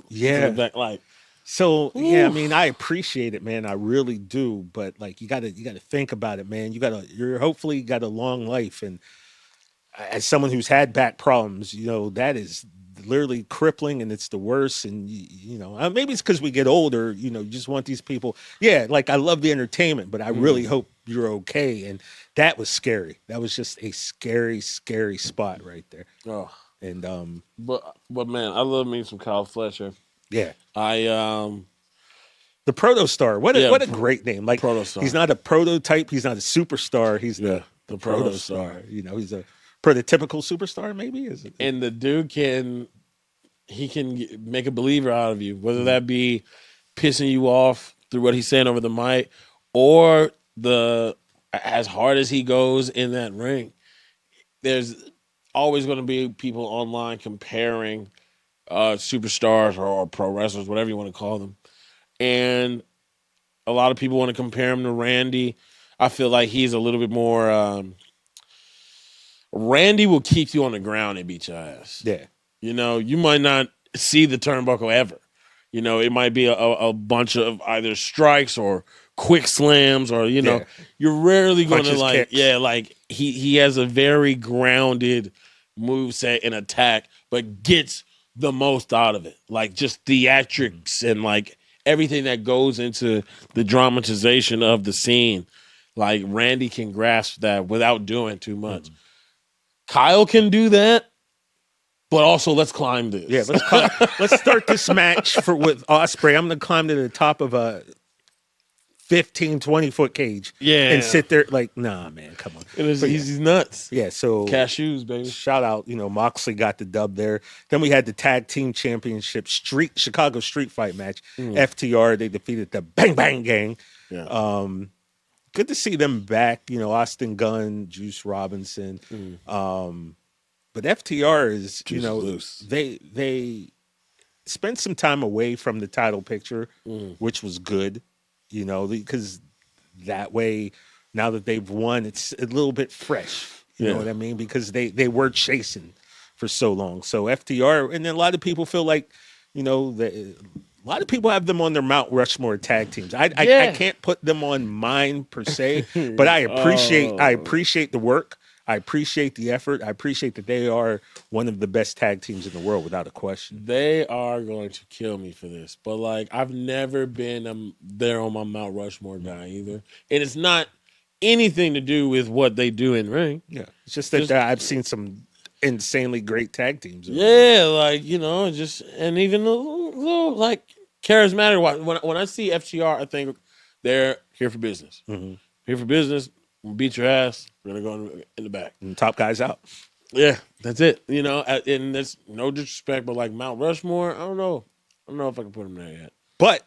I mean, I appreciate it, man. I really do. But like, you gotta think about it, man. You're hopefully got a long life, and as someone who's had back problems, that is literally crippling, and it's the worst. And maybe it's because we get older. You just want these people. Yeah, like I love the entertainment, but I really hope you're okay. And that was scary. That was just a scary, scary spot right there. Oh. And but man, I love me some Kyle Fletcher. Yeah, the Protostar. What a great name! Like Protostar. He's not a prototype. He's not a superstar. He's the Protostar. He's a prototypical superstar. Maybe is it? And the dude can make a believer out of you, whether that be pissing you off through what he's saying over the mic, or as hard as he goes in that ring. There's always going to be people online comparing superstars or pro wrestlers, whatever you want to call them. And a lot of people want to compare him to Randy. I feel like he's a little bit more... Randy will keep you on the ground and beat your ass. Yeah. You might not see the turnbuckle ever. It might be a bunch of either strikes or quick slams or, you're rarely going to he has a very grounded moveset and attack, but gets the most out of it. Like just theatrics and like everything that goes into the dramatization of the scene. Like Randy can grasp that without doing too much. Mm-hmm. Kyle can do that, but also let's climb this. Yeah, let's start this match with Osprey. I'm going to climb to the top of a 15, 20-foot cage. Yeah. And sit there like, nah, man, come on. He's nuts. Yeah, so. Cashews, baby. Shout out, Moxley got the dub there. Then we had the Tag Team Championship Chicago Street Fight match. FTR, they defeated the Bang Bang Gang. Yeah. Good to see them back, Austin Gunn, Juice Robinson. But FTR is, loose. They spent some time away from the title picture, which was good, because that way, now that they've won, it's a little bit fresh. You know what I mean? Because they were chasing for so long. So FTR, and then a lot of people feel like, a A lot of people have them on their Mount Rushmore tag teams. I can't put them on mine per se, but I appreciate the work. I appreciate the effort. I appreciate that they are one of the best tag teams in the world, without a question. They are going to kill me for this, but like I've never been there on my Mount Rushmore guy either, and it's not anything to do with what they do in ring. Yeah, it's just that I've seen some insanely great tag teams. Yeah, like and even a little like charismatic. When I see FTR, I think they're here for business. Mm-hmm. Here for business. We'll beat your ass. We're gonna go in the back. And top guys out. Yeah, that's it. And that's no disrespect, but like Mount Rushmore, I don't know if I can put them there yet. But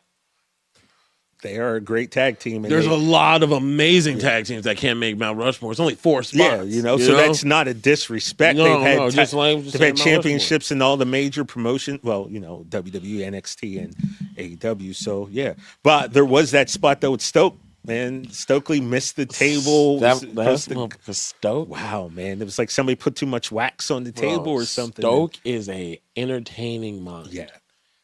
they are a great tag team. And there's a lot of amazing tag teams that can't make Mount Rushmore. It's only 4 spots. Yeah, so that's not a disrespect. No, they've had Mount championships in all the major promotion. Well, WWE, NXT, and AEW. So yeah, but there was that spot though with Stoke. Man, Stokely missed the table. That's Stoke. Wow, man, it was like somebody put too much wax on the table or something. Stoke is a entertaining monster. Yeah,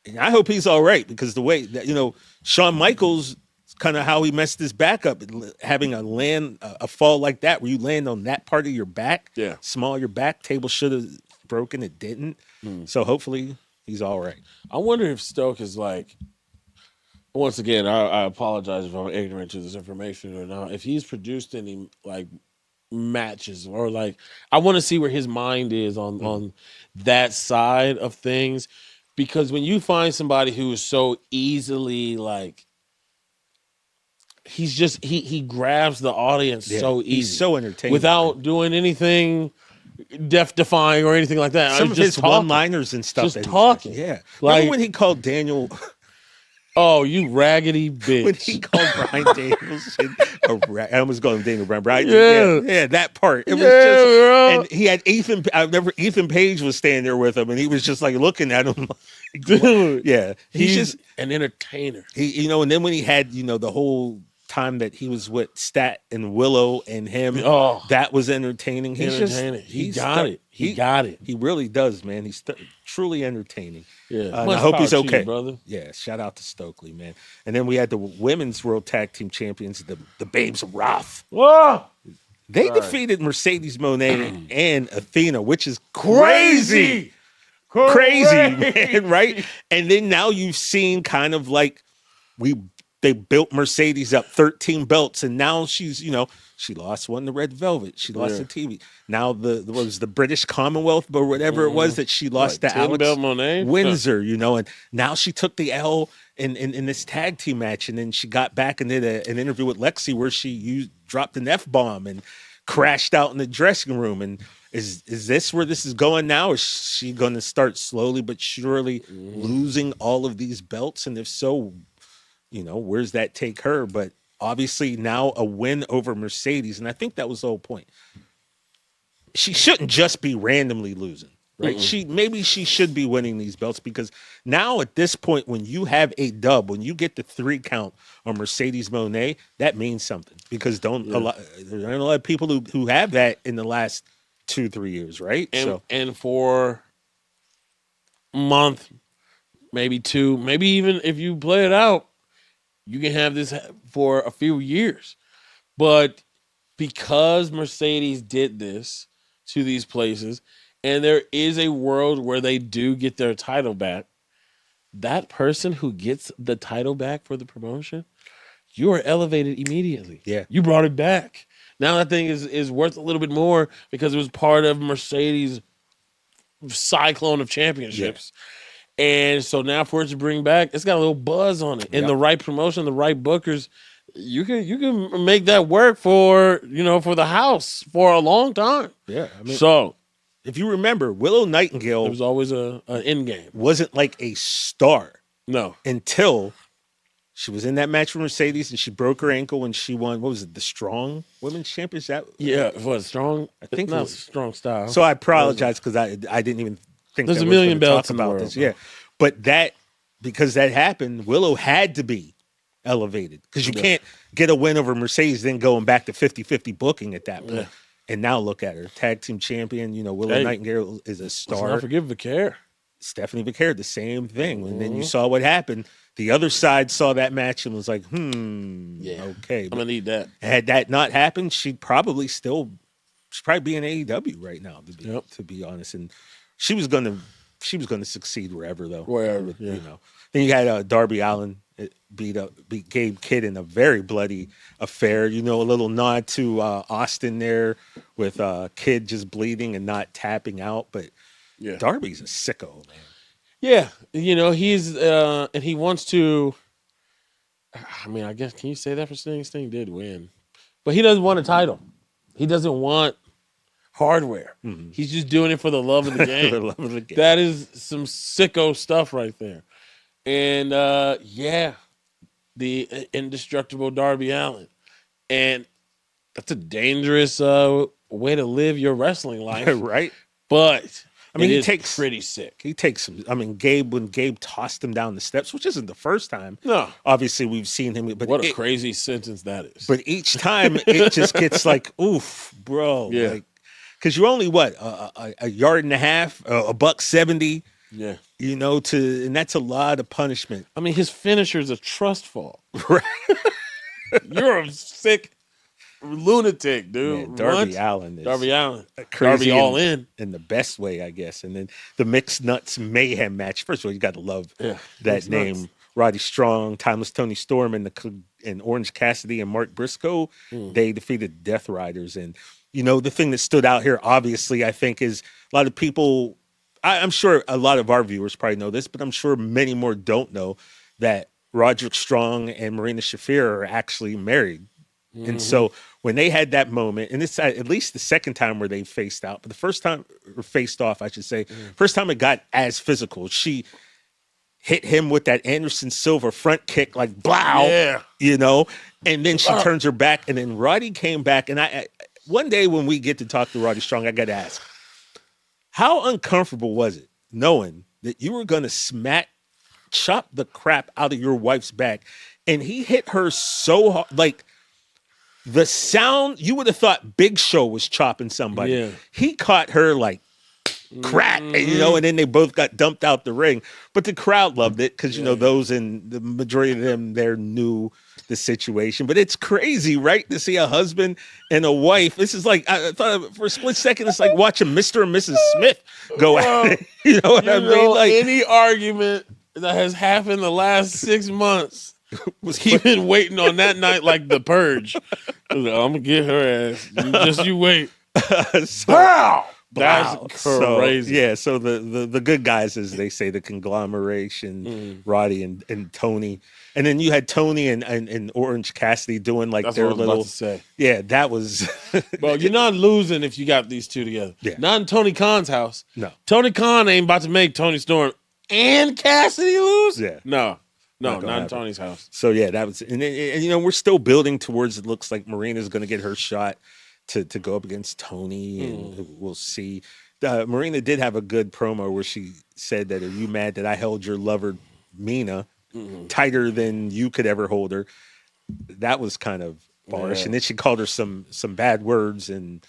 and I hope he's all right because the way that Shawn Michaels, kind of how he messed his back up, having a fall like that where you land on that part of your back. Yeah, small your back. Table should have broken. It didn't. So hopefully he's all right. I wonder if Stoke is like. Once again, I apologize if I'm ignorant to this information or not. If he's produced any like matches or like, I want to see where his mind is on that side of things, because when you find somebody who is so easily like, he's just he grabs the audience so easy, he's so entertaining without doing anything death-defying or anything like that. Some of his one-liners and stuff. Just talking. Yeah, like remember when he called Daniel. Oh, you raggedy bitch. When he called Bryan Danielson I almost called him Daniel Bryan. Brian, yeah, that part. It was bro. And he had Ethan, I remember Ethan Page was standing there with him, and he was just like looking at him like, dude. Yeah. He's just an entertainer. And then when he had, the whole time that he was with Stat and Willow and him, that was entertaining. He got it. He got it. He really does, man. He's truly entertaining. Yeah. I hope he's okay, brother. Yeah. Shout out to Stokely, man. And then we had the women's world tag team champions, the Babes of Wrath. Whoa! They defeated Mercedes Moné and Athena, which is crazy, man. Right? And then now you've seen kind of like they built Mercedes up 13 belts, and now she's, she lost one to Red Velvet. She lost the TV. Now was the British Commonwealth, or whatever it was that she lost to Alex Windsor, and now she took the L in this tag team match, and then she got back and did an interview with Lexi where she dropped an F-bomb and crashed out in the dressing room. And is this where this is going now? Is she going to start slowly but surely losing all of these belts? And if so, where's that take her? But obviously now a win over Mercedes, and I think that was the whole point. She shouldn't just be randomly losing, right? Maybe she should be winning these belts, because now at this point, when you have a dub, when you get the 3 count on Mercedes Moné, that means something, because there aren't a lot of people who have that in the last 2-3 years, right? And for a month, maybe 2, maybe even if you play it out, you can have this for a few years. But because Mercedes did this to these places, and there is a world where they do get their title back, that person who gets the title back for the promotion, you are elevated immediately. Yeah. You brought it back. Now that thing is worth a little bit more because it was part of Mercedes' cyclone of championships. Yeah. And so now for it to bring back, it's got a little buzz on it. And the right promotion, the right bookers, you can make that work for the house for a long time. Yeah. I mean, so if you remember, Willow Nightingale, there was always an end game. Wasn't like a star. No. Until she was in that match with Mercedes and she broke her ankle and she won, what was it, the Strong Women's Championship? Strong? I think not Strong Style. So I apologize because I didn't even think there's a million belts in the world. This. Yeah. But because that happened, Willow had to be elevated, because you can't get a win over Mercedes then going back to 50-50 booking at that point. Yeah. And now look at her, tag team champion. Willow Nightingale is a star. Let's not forget Vicaire. Stephanie McHare, the same thing. And then you saw what happened. The other side saw that match and was like, okay. I'm gonna need that. Had that not happened, she'd probably be in AEW right now, to be honest. And she was gonna succeed wherever, though. Wherever, you know. Then you had Darby Allin beat Gabe Kidd in a very bloody affair. You know, a little nod to Austin there with Kidd just bleeding and not tapping out. But Darby's a sicko, man. Yeah, you know, he's and he wants to. I mean, I guess, can you say that for Sting? Sting did win, but he doesn't want a title. He doesn't want hardware. Mm-hmm. He's just doing it for the love of the game. For the love of the game. That is some sicko stuff right there. And the indestructible Darby Allin, and that's a dangerous way to live your wrestling life, right? But I mean, he takes pretty sick. He takes some. I mean, when Gabe tossed him down the steps, which isn't the first time. No, obviously we've seen him. But what a crazy sentence that is. But each time it just gets like, oof, bro. Yeah. Like, because you're only a yard and a half, $170. Yeah. You know, and that's a lot of punishment. I mean, his finisher's a trust fall. Right. You're a sick lunatic, dude. Man, Darby Allin. Darby all in the best way, I guess. And then the Mixed Nuts Mayhem match. First of all, you got to love that name. Nuts. Roddy Strong, Timeless Tony Storm, and Orange Cassidy and Mark Briscoe. They defeated Death Riders. And, you know, the thing that stood out here, obviously, I think, is a lot of people, I'm sure a lot of our viewers probably know this, but I'm sure many more don't know that Roderick Strong and Marina Shafir are actually married. Mm-hmm. And so when they had that moment, and it's at least the second time where they faced out, but the first time, or faced off, I should say, first time it got as physical. She hit him with that Anderson Silva front kick, like, blow, you know, and then she turns her back, and then Roddy came back. And I one day when we get to talk to Roddy Strong, I got to ask, how uncomfortable was it knowing that you were going to chop the crap out of your wife's back, and he hit her so hard, like, the sound, you would have thought Big Show was chopping somebody. Yeah. He caught her like crack, you know, and then they both got dumped out the ring. But the crowd loved it because, you know, those and the majority of them there knew the situation. But it's crazy, right? To see a husband and a wife. This is like, I thought for a split second, it's like watching Mr. and Mrs. Smith go at it. You know what I mean? Like, any argument that has happened the last 6 months. He been waiting on that night like the purge. I'm gonna get her ass. You wait. Wow, that's crazy. So the good guys, as they say, the conglomeration, Roddy and Tony, and then you had Tony and Orange Cassidy doing like that's their what I was little. about to say. Yeah, that was. Well, you're not losing if you got these two together. Yeah. Not in Tony Khan's house. No, Tony Khan ain't about to make Tony Storm and Cassidy lose. Yeah, no, not in Tony's house. So yeah, that was, and you know, we're still building towards. It looks like Marina's going to get her shot to go up against Tony, and we'll see. Marina did have a good promo where she said that, "Are you mad that I held your lover Mina tighter than you could ever hold her?" That was kind of barish, and then she called her some bad words in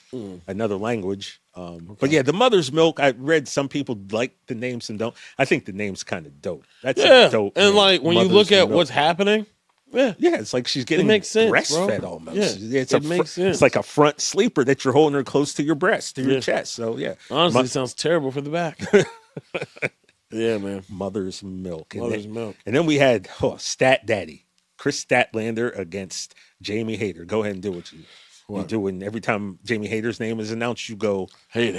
another language. But yeah, the Mother's Milk, I read some people like the name, some don't. I think the name's kind of dope. That's a dope and name. like when Mother's you look at Milk. what's happening, it's like she's getting breastfed almost. Yeah, it makes sense. It's like a front sleeper that you're holding her close to your breast, to your chest. So yeah, honestly, it sounds terrible for the back. Yeah, man. Mother's Milk. Milk. And then we had Stat Daddy, Chris Statlander against Jamie Hayter. Go ahead and do what you do. And every time Jamie Hayter's name is announced, you go hate.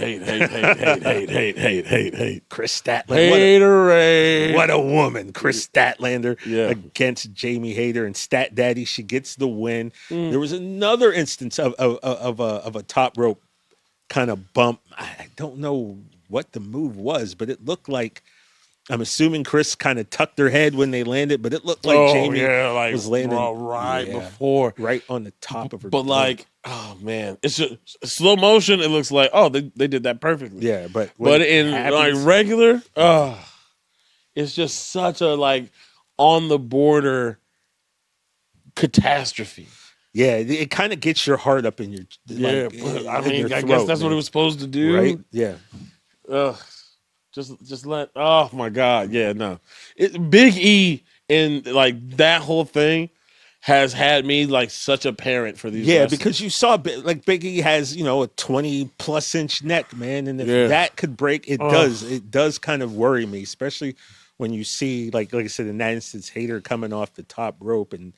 Chris Statlander. What a woman. Chris Statlander against Jamie Hayter and Stat Daddy. She gets the win. There was another instance of a top rope kind of bump. I don't know what the move was, but it looked like, I'm assuming Chris kind of tucked her head when they landed, but it looked like Jamie was landing before. Right on the top of her. But like, oh man, it's just slow motion. It looks like, they did that perfectly. Yeah, but in like regular, it's just such a like on the border catastrophe. Yeah, it kind of gets your heart up in your I guess that's what it was supposed to do. Right? Yeah. Just let. Oh my God, yeah, no. Big E and like that whole thing has had me like such a parent for these. Yeah, wrestlers. because you saw like Big E has a 20+ inch neck, man, and if that could break, it does. It does kind of worry me, especially when you see like I said in that instance, Hater coming off the top rope and.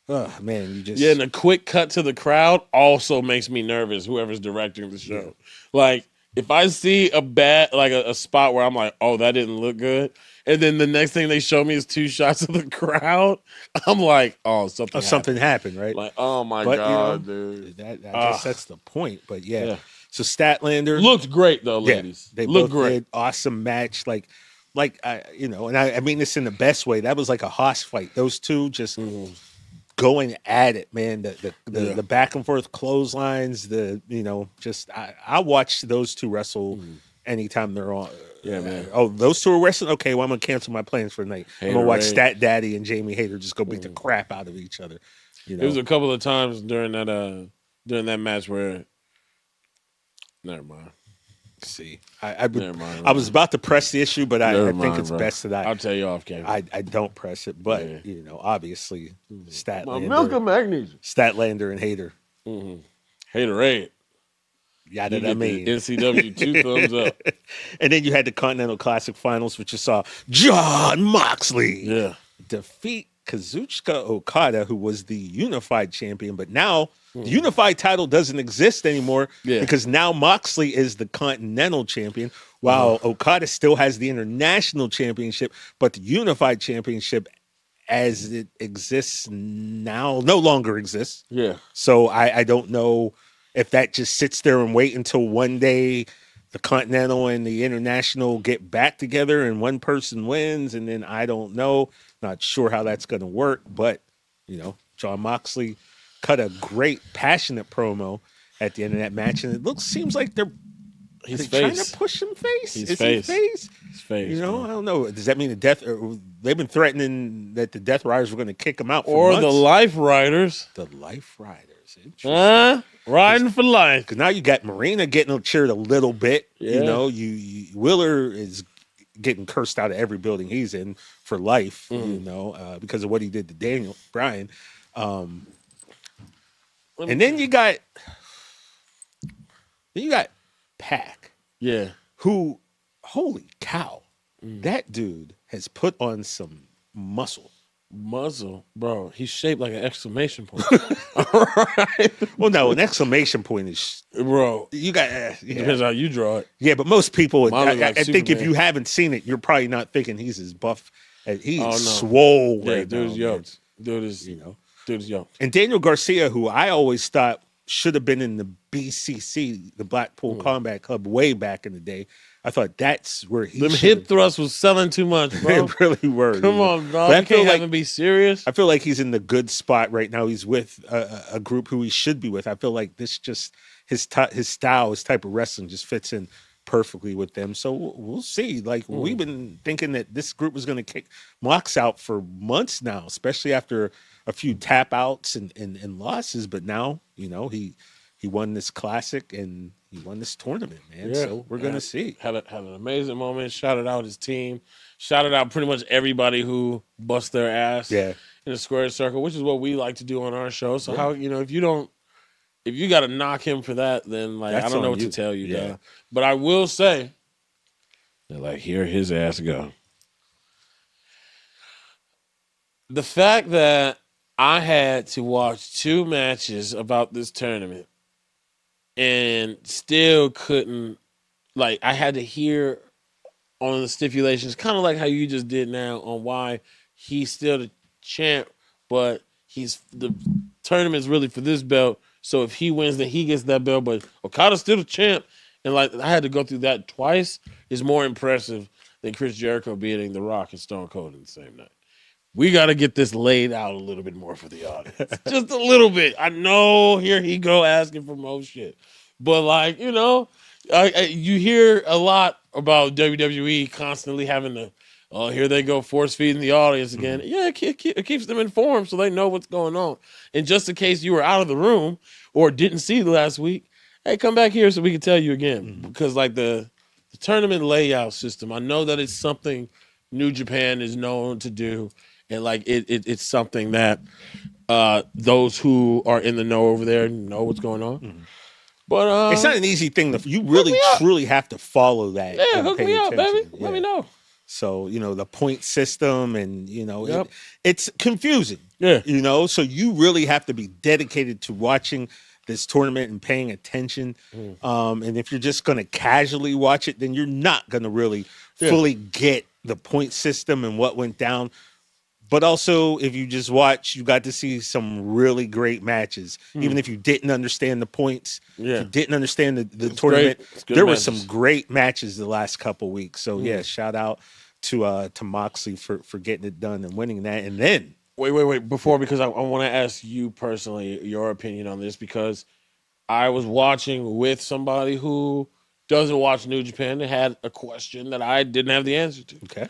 Oh man, you just and a quick cut to the crowd also makes me nervous. Whoever's directing the show, like if I see a bad like a spot where I'm like, oh, that didn't look good, and then the next thing they show me is 2 shots of the crowd, I'm like, oh, something happened, right? Like, oh my God, dude, that just sets the point. But yeah. So Statlander looked great though, ladies. They looked both great. Did. Awesome match, like and I mean this in the best way. That was like a hoss fight. Those two just. Going at it, man. The back and forth clotheslines, I watch those two wrestle anytime they're on. Yeah, man. Oh, those two are wrestling? Okay, well, I'm gonna cancel my plans for the night. I'm gonna watch Stat Daddy and Jamie Hayter just go beat the crap out of each other. There was a couple of times during that match where never mind. See, I was about to press the issue, but I think it's best that I'll tell you off camera. I don't press it, but obviously Statlander, milk of magnesium, Statlander and Hater, Haterade. Yeah, that I mean, NCW 2 thumbs up. And then you had the Continental Classic Finals, which you saw Jon Moxley defeat Kazuchika Okada, who was the unified champion, but now the unified title doesn't exist anymore because now Moxley is the Continental champion, while Okada still has the International Championship, but the unified championship as it exists now no longer exists. Yeah. So I don't know if that just sits there and wait until one day the Continental and the International get back together and one person wins, and then I don't know. Not sure how that's going to work, but, Jon Moxley cut a great, passionate promo at the end of that match, and seems like they're trying to push him face. Is face? His face. I don't know. Does that mean they've been threatening that the Death Riders were going to kick him out or months? The Life Riders. The Life Riders. Interesting. Riding for life. Because now you got Marina getting cheered a little bit. Yeah. Willer is getting cursed out of every building he's in for life, because of what he did to Daniel Bryan. And then you got Pac. Yeah. Who, holy cow, that dude has put on some muscle. Bro, he's shaped like an exclamation point. All right. Well, no, an exclamation point is, bro. You got depends how you draw it. Yeah, but most people, I think if Superman. you haven't seen it, you're probably not thinking he's as buff. He's swole. Yeah, right dude's now, yoked. Dude is yoked. And Daniel Garcia, who I always thought should have been in the BCC, the Blackpool Combat Club, way back in the day. I thought that's where he. Them hip thrusts was selling too much, bro. They really were. Come on, dog. You can't have him be serious. I feel like he's in the good spot right now. He's with a group who he should be with. I feel like this just his style, his type of wrestling just fits in perfectly with them. So we'll see. Like we've been thinking that this group was going to kick Mox out for months now, especially after a few tap outs and losses. But now, he won this classic and he won this tournament, man. Yeah. So we're going to see. Had an amazing moment. Shouted out his team. Shouted out pretty much everybody who bust their ass in the square circle, which is what we like to do on our show. So how, if you got to knock him for that, then I don't know what to tell you. Yeah. But I will say, hear his ass go. The fact that I had to watch 2 matches about this tournament and still couldn't, I had to hear on the stipulations, kind of like how you just did now, on why he's still the champ, but the tournament's really for this belt. So if he wins, then he gets that belt, but Okada's still the champ. And I had to go through that twice is more impressive than Chris Jericho beating The Rock and Stone Cold in the same night. We got to get this laid out a little bit more for the audience. Just a little bit. I know here he go asking for more shit. But you hear a lot about WWE constantly having to, here they go force feeding the audience again. Mm-hmm. Yeah, it keeps them informed so they know what's going on. And just in case you were out of the room or didn't see last week, hey, come back here so we can tell you again. Mm-hmm. Because the the tournament layout system. I know that it's something New Japan is known to do, and like it's something that those who are in the know over there know what's going on. Mm-hmm. But it's not an easy thing to. You really truly have to follow that. Yeah, and hook pay me up, attention. baby. Yeah. Let me know. So, the point system and, it's confusing. Yeah. So you really have to be dedicated to watching this tournament and paying attention. And if you're just going to casually watch it, then you're not going to really fully get the point system and what went down. But also, if you just watch, you got to see some really great matches. Even if you didn't understand the points, if you didn't understand the tournament, there were some great matches the last couple weeks. So, shout out to Moxley for getting it done and winning that. And then... Wait. Before, because I want to ask you personally your opinion on this, because I was watching with somebody who doesn't watch New Japan and had a question that I didn't have the answer to. Okay.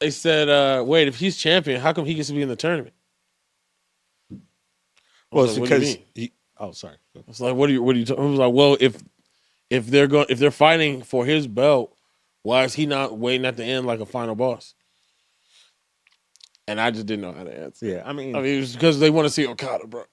They said, wait, if he's champion, how come he gets to be in the tournament? Well, it's because sorry. It's like, what are you talking? I was like, well, if they're fighting for his belt, why is he not waiting at the end like a final boss? And I just didn't know how to answer. Yeah, I mean, it was because they want to see Okada, bro.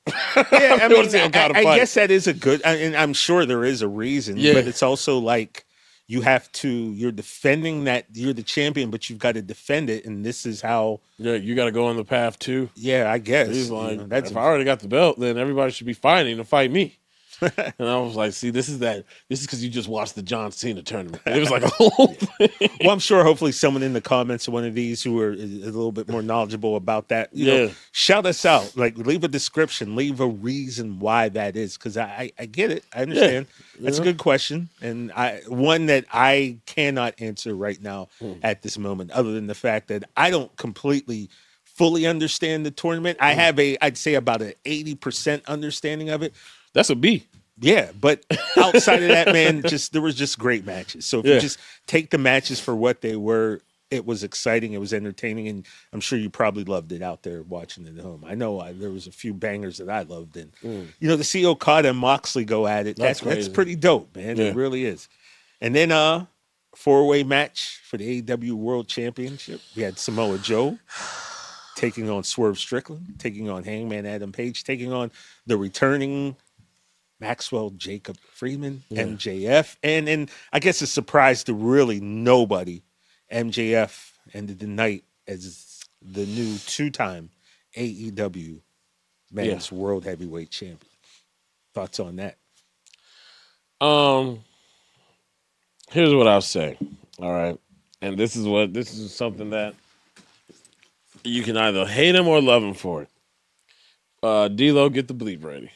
Yeah, I guess that is a good, and I'm sure there is a reason, but it's also like you're defending that you're the champion, but you've got to defend it, and this is how. Yeah, you got to go on the path too. Yeah, I guess. He's like, if I already got the belt, then everybody should be fighting to fight me. And I was like, see, this is because you just watched the John Cena tournament. It was like a whole thing. Well, I'm sure hopefully someone in the comments of one of these who are a little bit more knowledgeable about that, you know, shout us out. Like, leave a description, leave a reason why that is. Because I get it. I understand. Yeah. That's a good question. And one that I cannot answer right now at this moment, other than the fact that I don't completely fully understand the tournament. I have I'd say about an 80% understanding of it. That's a B. Yeah, but outside of that, man, there was just great matches. So if you just take the matches for what they were, it was exciting, it was entertaining, and I'm sure you probably loved it out there watching it at home. I know there was a few bangers that I loved, and to see Okada and Moxley go at it, that's pretty dope, man. Yeah. It really is. And then 4-way match for the AEW World Championship. We had Samoa Joe taking on Swerve Strickland, taking on Hangman Adam Page, taking on the returning Maxwell Jacob Freeman, MJF, and I guess a surprise to really nobody, MJF ended the night as the new 2-time AEW Men's World Heavyweight Champion. Thoughts on that? Here's what I'll say. All right, and this is something that you can either hate him or love him for it. D-Lo, get the bleep ready.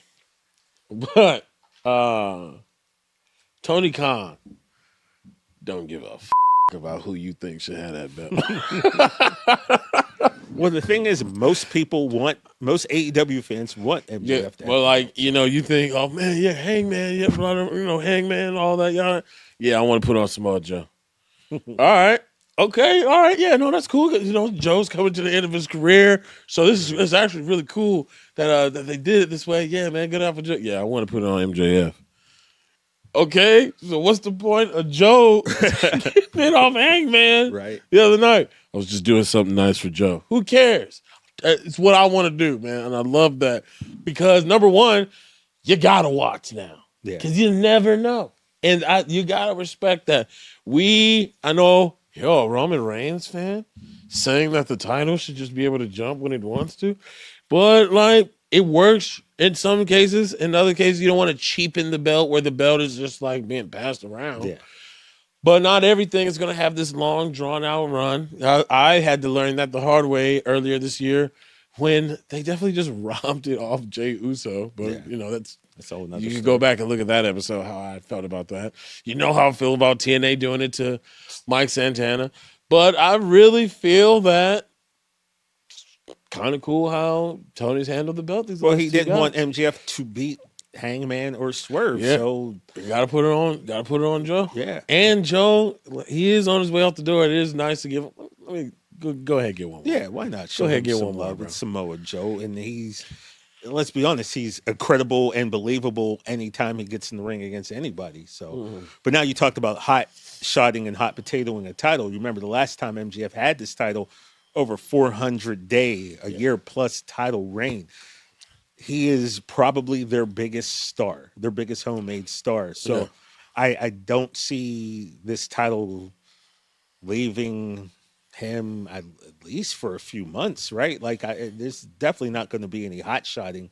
But Tony Khan don't give a about who you think should have that belt. Well, the thing is, most AEW fans want MJF. Yeah, well, like, you think, oh man, Hangman, Hangman, all that, yeah, I want to put on Samoa Joe. All right. Okay, all right, yeah, no, that's cool. Joe's coming to the end of his career, so it's actually really cool that they did it this way. Yeah, man, good out for Joe. Yeah, I want to put it on MJF. Okay, so what's the point of Joe getting off Hangman the other night? I was just doing something nice for Joe. Who cares? It's what I want to do, man, and I love that because number one, you gotta watch now because you never know, and you gotta respect that. I know. Yo, Roman Reigns fan saying that the title should just be able to jump when it wants to. But, like, it works in some cases. In other cases, you don't want to cheapen the belt where the belt is just, like, being passed around. Yeah. But not everything is going to have this long, drawn-out run. I had to learn that the hard way earlier this year when they definitely just robbed it off Jey Uso. But, that's all another story. Can go back and look at that episode, how I felt about that. You know how I feel about TNA doing it to Mike Santana. But I really feel that kind of cool how Tony's handled the belt. Well, he didn't want MJF to beat Hangman or Swerve. Yeah. So you gotta put it on Joe. Yeah. And Joe, he is on his way out the door. It is nice to give him. Let me go ahead and get one more. Yeah, why not? Go ahead and get one more. With Samoa Joe, and he's let's be honest, he's incredible and believable anytime he gets in the ring against anybody. So, but now you talked about hot shotting and hot potatoing a title. You remember the last time MJF had this title, over 400-day, a year plus title reign. He is probably their biggest star, their biggest homemade star. So I don't see this title leaving him at least for a few months, right? Like, there's definitely not going to be any hot shotting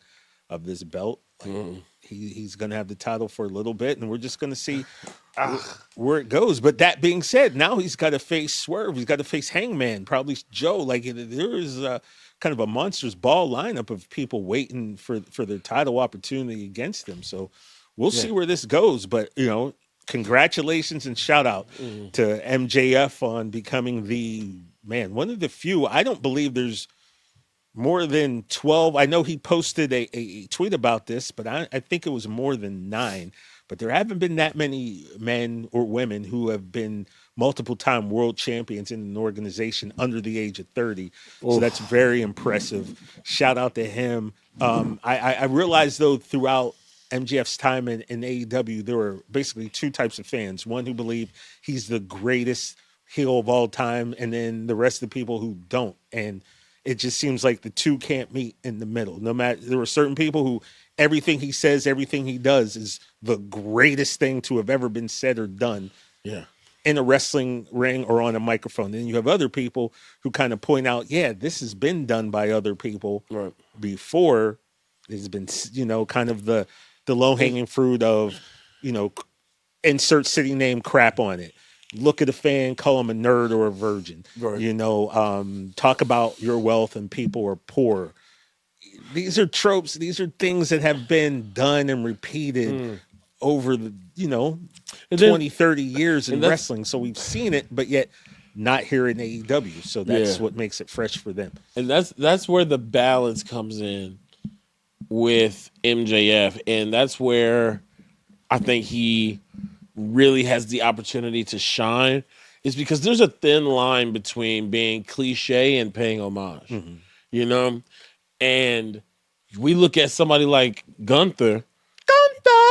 of this belt. Like, he's going to have the title for a little bit, and we're just going to see where it goes. But that being said, now he's got to face Swerve. He's got to face Hangman, probably Joe. Like, there is kind of a monstrous ball lineup of people waiting for their title opportunity against him. So we'll see where this goes. But, you know, congratulations and shout out to MJF on becoming one of the few. I don't believe there's more than 12. I know he posted a tweet about this, but I think it was more than 9. But there haven't been that many men or women who have been multiple time world champions in an organization under the age of 30. So that's very impressive. Shout out to him. I realized, though, throughout MJF's time in AEW, there were basically 2 types of fans. One who believe he's the greatest heel of all time, and then the rest of the people who don't. And it just seems like the 2 can't meet in the middle. No matter, there are certain people who everything he says, everything he does is the greatest thing to have ever been said or done. Yeah. In a wrestling ring or on a microphone. Then you have other people who kind of point out, this has been done by other people before. There's been, kind of the low-hanging fruit of, insert city name crap on it. Look at a fan, call him a nerd or a virgin. Right. Talk about your wealth and people are poor. These are tropes. These are things that have been done and repeated over the, 20, 30 years in wrestling. So we've seen it, but yet not here in AEW. So that's what makes it fresh for them. And that's where the balance comes in with MJF. And that's where I think he really has the opportunity to shine, is because there's a thin line between being cliche and paying homage, and we look at somebody like Gunther,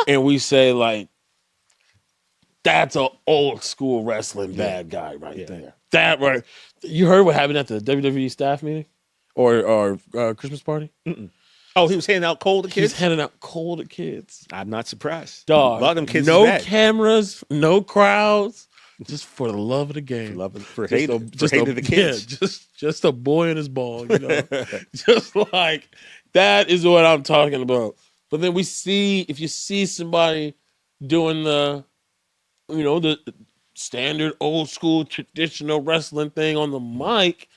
and we say, like, that's an old school wrestling bad guy right there. That right. You heard what happened at the WWE staff meeting or Christmas party? Oh, he was handing out coal to kids? He's handing out coal to kids. I'm not surprised. Dog. A lot of them kids no is bad. Cameras, no crowds, just for the love of the game. For hate of the kids. Yeah, just a boy in his ball, just like, that is what I'm talking about. But then if you see somebody doing the standard old school traditional wrestling thing on the mic,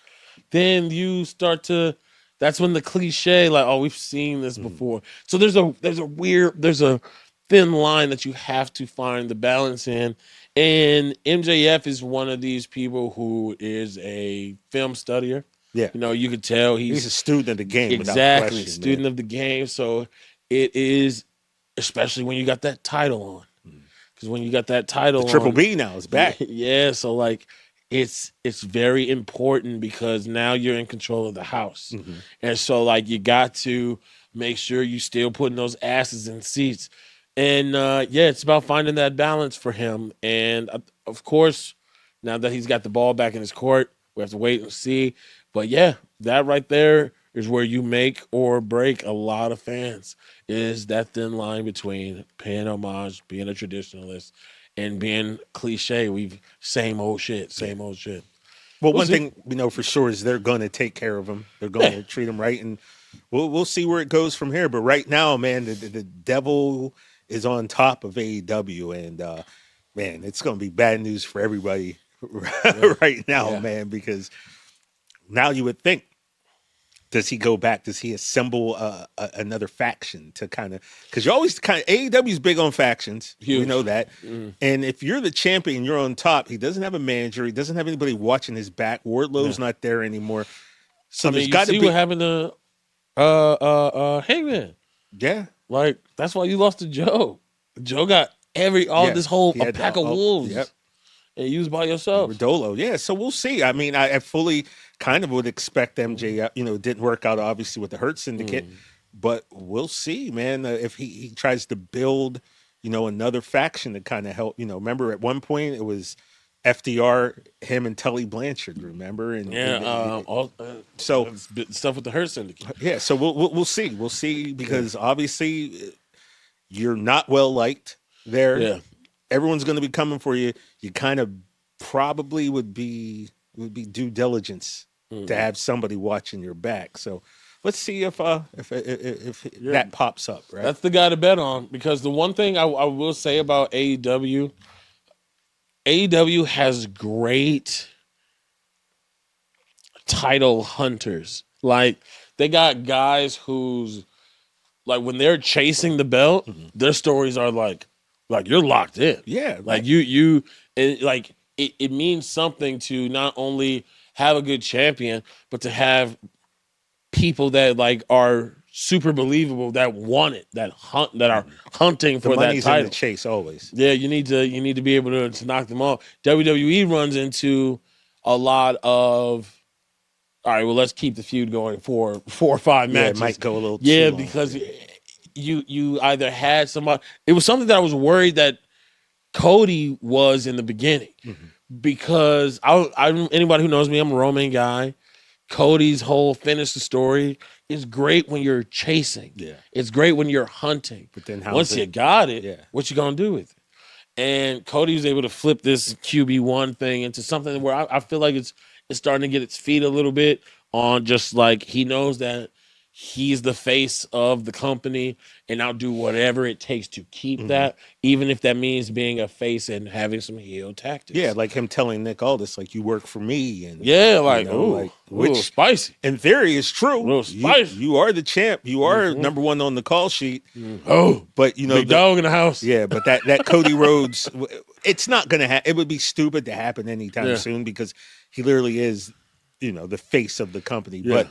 then you start to, that's when the cliche, like, oh, we've seen this before. So there's a thin line that you have to find the balance in. And MJF is one of these people who is a film studier. Yeah. You could tell he's a student of the game. Exactly. Without question, student of the game. So it is, especially when you got that title on. Because when you got that title Triple B now is back. Yeah. So, like, it's very important because now you're in control of the house. And so, like, you got to make sure you still putting those asses in seats. And it's about finding that balance for him. And of course, now that he's got the ball back in his court, we have to wait and see. But that right there is where you make or break a lot of fans, is that thin line between paying homage, being a traditionalist, and being cliche. Same old shit. Well, one thing we know for sure is they're going to take care of him. They're going to treat him right, and we'll see where it goes from here. But right now, man, the devil is on top of AEW, and man, it's going to be bad news for everybody right now, man, because now you would think, does he go back? Does he assemble another faction to kind of, because you always AEW's big on factions. Huge. We know that. And if you're the champion, you're on top. He doesn't have a manager. He doesn't have anybody watching his back. Wardlow's not there anymore. So there's got to be what happened to Hangman. Yeah. Like, that's why you lost to Joe. Joe got this whole pack of wolves. Yep. And you was by yourself. Rodolo. Yeah, so we'll see. I mean, I fully kind of would expect MJ, it didn't work out obviously with the Hurt Syndicate, but we'll see, man. If he tries to build, another faction to kind of help. Remember at one point it was FDR, him and Tully Blanchard. Remember? So stuff with the Hurt Syndicate. Yeah, so we'll see. We'll see because obviously you're not well liked there. Yeah, everyone's going to be coming for you. You kind of probably would be due diligence to have somebody watching your back. So let's see if that pops up. Right, that's the guy to bet on, because the one thing I will say about AEW has great title hunters. Like, they got guys who's like, when they're chasing the belt, their stories are like you're locked in. Yeah, like it means something to not only have a good champion, but to have people that like are super believable, that want it, that are hunting for that title. In the chase always. Yeah, you need to be able to knock them off. WWE runs into a lot of, all right, well, let's keep the feud going for 4 or 5 matches. It might go a little too long. Because you either had somebody. It was something that I was worried that Cody was in the beginning, because anybody who knows me, I'm a Roman guy. Cody's whole finish the story is great when you're chasing. Yeah, it's great when you're hunting. But then once you got it, what you gonna do with it? And Cody was able to flip this QB1 thing into something where I feel like it's starting to get its feet a little bit on, just like he knows that he's the face of the company, and I'll do whatever it takes to keep that, even if that means being a face and having some heel tactics. Yeah, like him telling Nick Aldis, like, you work for me. And which spicy. In theory is true. A little spicy. You are the champ. You are number one on the call sheet. But big dog in the house. Yeah, but that Cody Rhodes, it's not going to happen. It would be stupid to happen anytime soon, because he literally is, the face of the company. Yeah. But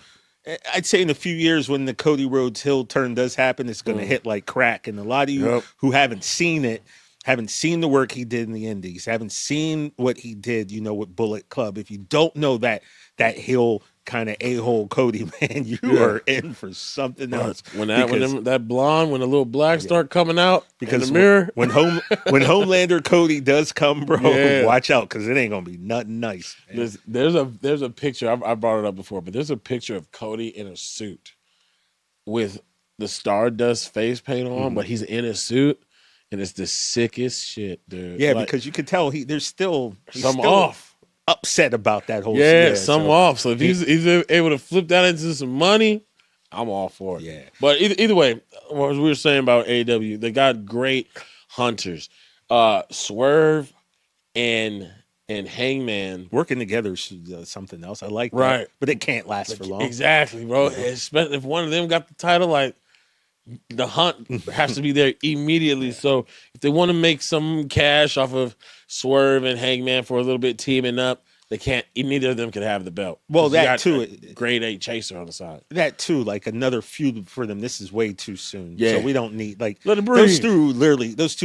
I'd say in a few years, when the Cody Rhodes heel turn does happen, it's going to hit like crack. And a lot of you who haven't seen it, haven't seen the work he did in the Indies, haven't seen what he did, with Bullet Club. If you don't know that heel kind of a-hole Cody, man, you are in for something else. When that blonde, when the little black start coming out because in the mirror, when Homelander Cody does come, bro, watch out, because it ain't gonna be nothing nice. There's a picture. I brought it up before, but there's a picture of Cody in a suit with the Stardust face paint on, but he's in a suit, and it's the sickest shit, dude. Yeah, because you can tell he's still off. Upset about that whole off. So if he's able to flip that into some money, I'm all for it. Yeah. But either way, what we were saying about AEW, they got great hunters. Swerve and Hangman working together is something else. I like that. Right. But it can't last for long. Exactly, bro. Especially if one of them got the title, like, the hunt has to be there immediately. So if they want to make some cash off of Swerve and Hangman for a little bit teaming up, they can't. Neither of them can have the belt. Well, that too. Grade 8 chaser on the side. That too, like another feud for them. This is way too soon. Yeah. So we don't need let it breathe. Those two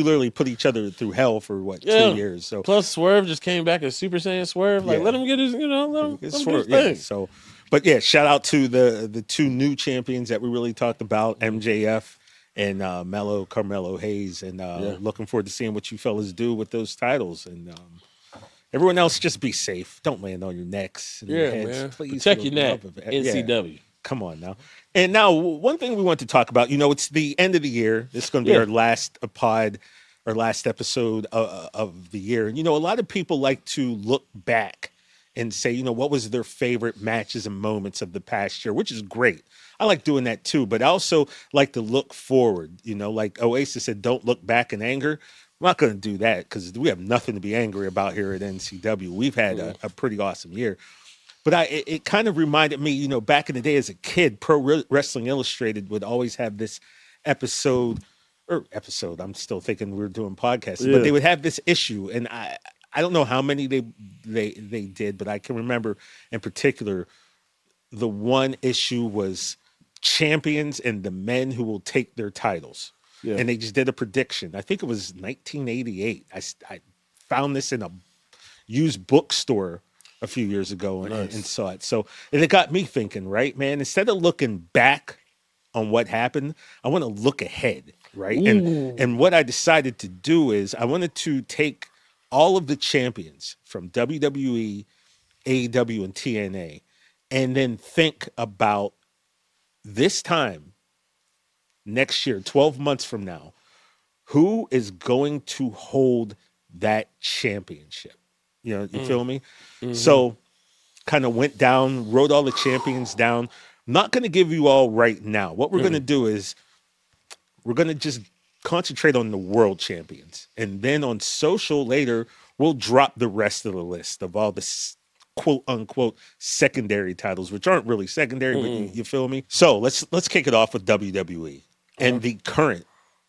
literally put each other through hell for 2 years. So plus Swerve just came back as Super Saiyan Swerve. Like, let him get his, let him get his thing. Yeah. So. But yeah, shout out to the two new champions that we really talked about, MJF and Carmelo Hayes, and looking forward to seeing what you fellas do with those titles. And everyone else, just be safe. Don't land on your necks and your heads. Man. Please protect your neck. NCW. Yeah. Come on now. And now, one thing we want to talk about, it's the end of the year. This is going to be our last pod, our last episode of the year. And, a lot of people like to look back and say, what was their favorite matches and moments of the past year, which is great. I like doing that too, but I also like to look forward. Like Oasis said, don't look back in anger. I'm not going to do that, because we have nothing to be angry about here at NCW. We've had a pretty awesome year. But it kind of reminded me, back in the day as a kid, Pro Wrestling Illustrated would always have this episode. I'm still thinking we were doing podcasts, but they would have this issue, and I don't know how many they did, but I can remember in particular the one issue was champions and the men who will take their titles. Yeah. And they just did a prediction. I think it was 1988. I found this in a used bookstore a few years ago and saw it. So, and it got me thinking, right, man, instead of looking back on what happened. I want to look ahead, right? Ooh. And what I decided to do is I wanted to take all of the champions from WWE, AEW, and TNA, and then think about this time next year, 12 months from now, who is going to hold that championship? You feel me? Mm-hmm. So kind of went down, wrote all the champions down. I'm not going to give you all right now. What we're going to do is we're going to just concentrate on the world champions. And then on social later, we'll drop the rest of the list of all the quote unquote secondary titles, which aren't really secondary, but you feel me? So let's kick it off with WWE. And the current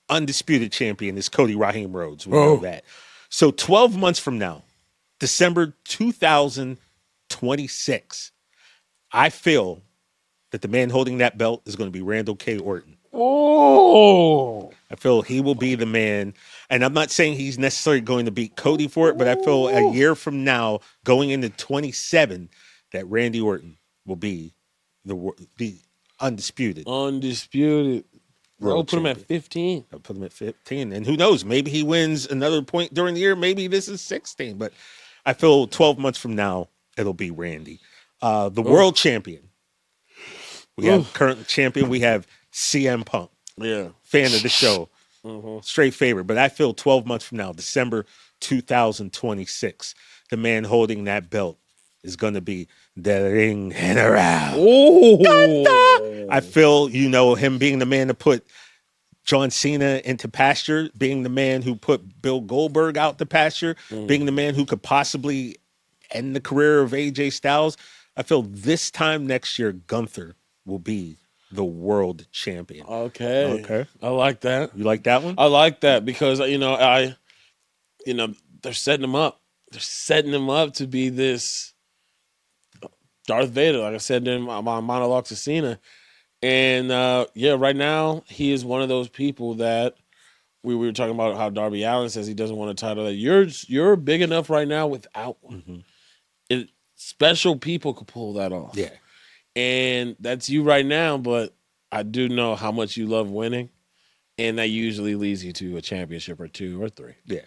undisputed champion is Cody Raheem Rhodes. We know that. So 12 months from now, December 2026, I feel that the man holding that belt is going to be Randall K. Orton. Oh, I feel he will be the man. And I'm not saying he's necessarily going to beat Cody for it, but I feel a year from now, going into 27, that Randy Orton will be the undisputed. Bro, put him at 15. I'll put him at 15. And who knows? Maybe he wins another point during the year. Maybe this is 16. But I feel 12 months from now, it'll be Randy. The world champion. We have current champion. We have CM Punk. Yeah. Fan of the show. Straight favorite. But I feel 12 months from now, December 2026, the man holding that belt is going to be the Ring General. I feel, him being the man to put John Cena into pasture, being the man who put Bill Goldberg out to pasture, being the man who could possibly end the career of AJ Styles. I feel this time next year, Gunther will be the world champion. Okay. I like that. You like that one? I like that because, they're setting him up. They're setting him up to be this Darth Vader, like I said in my monologue to Cena. And, right now, he is one of those people that we were talking about how Darby Allin says he doesn't want a title. That you're big enough right now without one. Special people could pull that off. Yeah. And that's you right now, but I do know how much you love winning, and that usually leads you to a championship or 2 or 3. Yeah.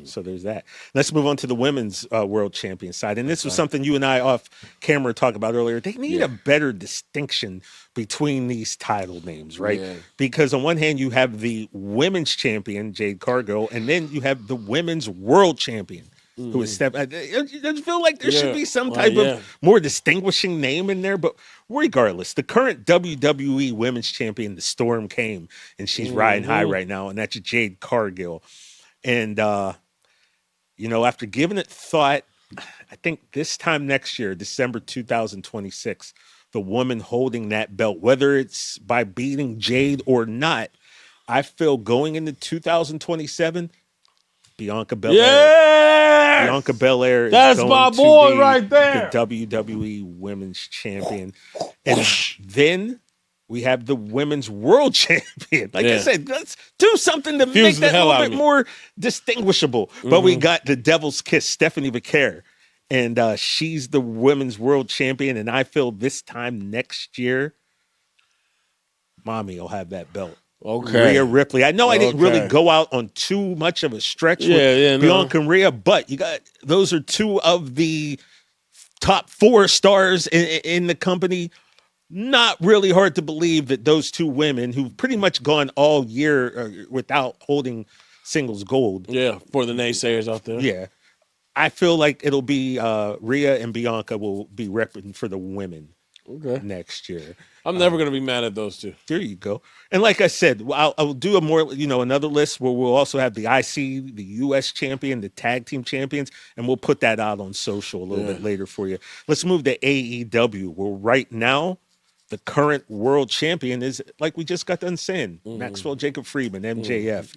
So there's that. Let's move on to the women's world champion side. And this was something you and I off camera talked about earlier. They need a better distinction between these title names, right? Yeah. Because on one hand, you have the women's champion, Jade Cargill, and then you have the women's world champion, who is Steph. I just feel like there should be some type of more distinguishing name in there. But regardless, the current WWE women's champion, the Storm came, and she's riding high right now, and that's Jade Cargill. And, after giving it thought, I think this time next year, December 2026, the woman holding that belt, whether it's by beating Jade or not, I feel going into 2027, Bianca Belair. Yes! Bianca Belair That's is going my to boy be right there. the WWE Women's Champion. And then we have the Women's World Champion. Like I said, let's do something to make that a little bit more distinguishable. But we got the Devil's Kiss, Stephanie Becker. And she's the Women's World Champion. And I feel this time next year, Mommy will have that belt. Okay. Rhea Ripley. I know I didn't really go out on too much of a stretch with Bianca and Rhea, but those are 2 of the top 4 stars in the company. Not really hard to believe that those 2 women who've pretty much gone all year without holding singles gold. Yeah, for the naysayers out there. Yeah. I feel like it'll be Rhea and Bianca will be repping for the women next year. I'm never going to be mad at those 2. There you go. And like I said, I'll do another list where we'll also have the IC, the US champion, the tag team champions, and we'll put that out on social a little bit later for you. Let's move to AEW, where right now, the current world champion is, like we just got done saying, Maxwell Jacob Friedman, MJF.